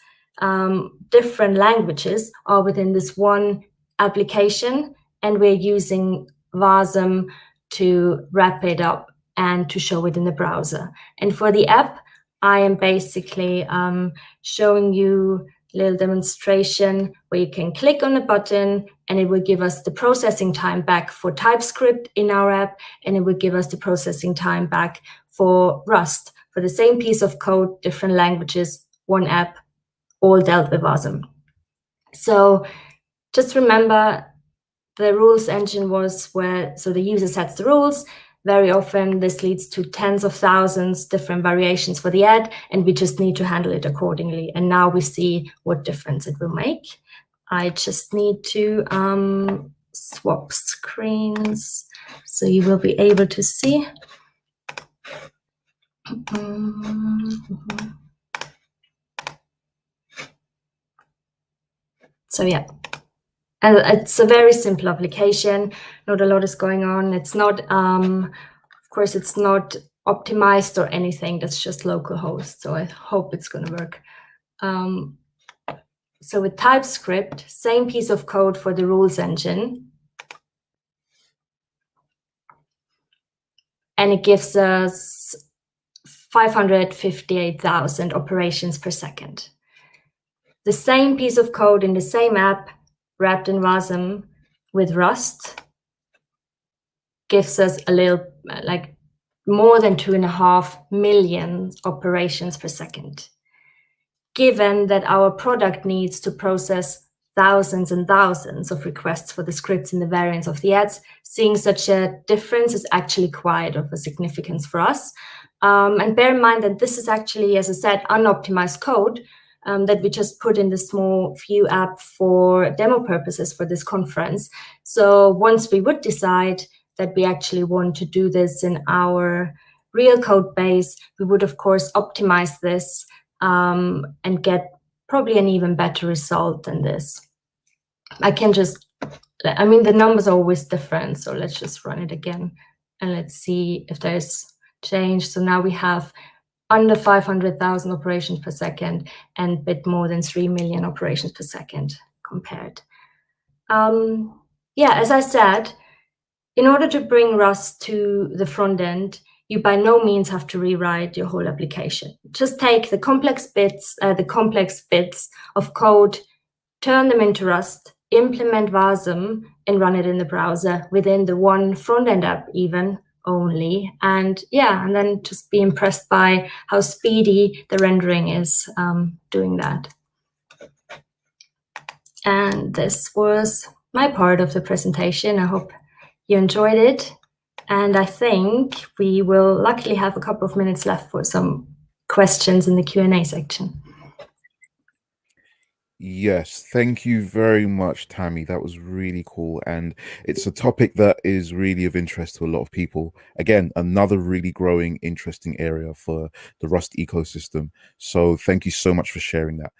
different languages are within this one application, and we're using Wasm to wrap it up and to show it in the browser. And for the app, I am basically showing you a little demonstration where you can click on a button and it will give us the processing time back for TypeScript in our app, and it will give us the processing time back for Rust. For the same piece of code, different languages, one app, all dealt with Wasm. So just remember, the rules engine was where, so the user sets the rules. Very often this leads to tens of thousands different variations for the ad, and we just need to handle it accordingly. And now we see what difference it will make. I just need to swap screens so you will be able to see. So yeah, and it's a very simple application. Not a lot is going on. It's not, of course, it's not optimized or anything. That's just localhost. So I hope it's going to work. So with TypeScript, same piece of code for the rules engine. And it gives us 558,000 operations per second. The same piece of code in the same app wrapped in Wasm with Rust gives us a little, like, more than 2.5 million operations per second. Given that our product needs to process thousands and thousands of requests for the scripts and the variants of the ads, seeing such a difference is actually quite of a significance for us. And bear in mind that this is actually, as I said, unoptimized code that we just put in the small Vue app for demo purposes for this conference. So once we would decide that we actually want to do this in our real code base, we would, of course, optimize this and get probably an even better result than this. I can just, I mean, the numbers are always different. So let's just run it again and let's see if there's change. So now we have under 500,000 operations per second and a bit more than 3 million operations per second compared. Yeah, as I said, in order to bring Rust to the front end, you by no means have to rewrite your whole application. Just take the complex bits of code, turn them into Rust, implement Wasm, and run it in the browser within the one front-end app even only. And yeah, and then just be impressed by how speedy the rendering is doing that. And this was my part of the presentation. I hope you enjoyed it. And I think we will luckily have a couple of minutes left for some questions in the Q&A section. Yes, thank you very much, Tami. That was really cool. And it's a topic that is really of interest to a lot of people. Again, another really growing, interesting area for the Rust ecosystem. So thank you so much for sharing that.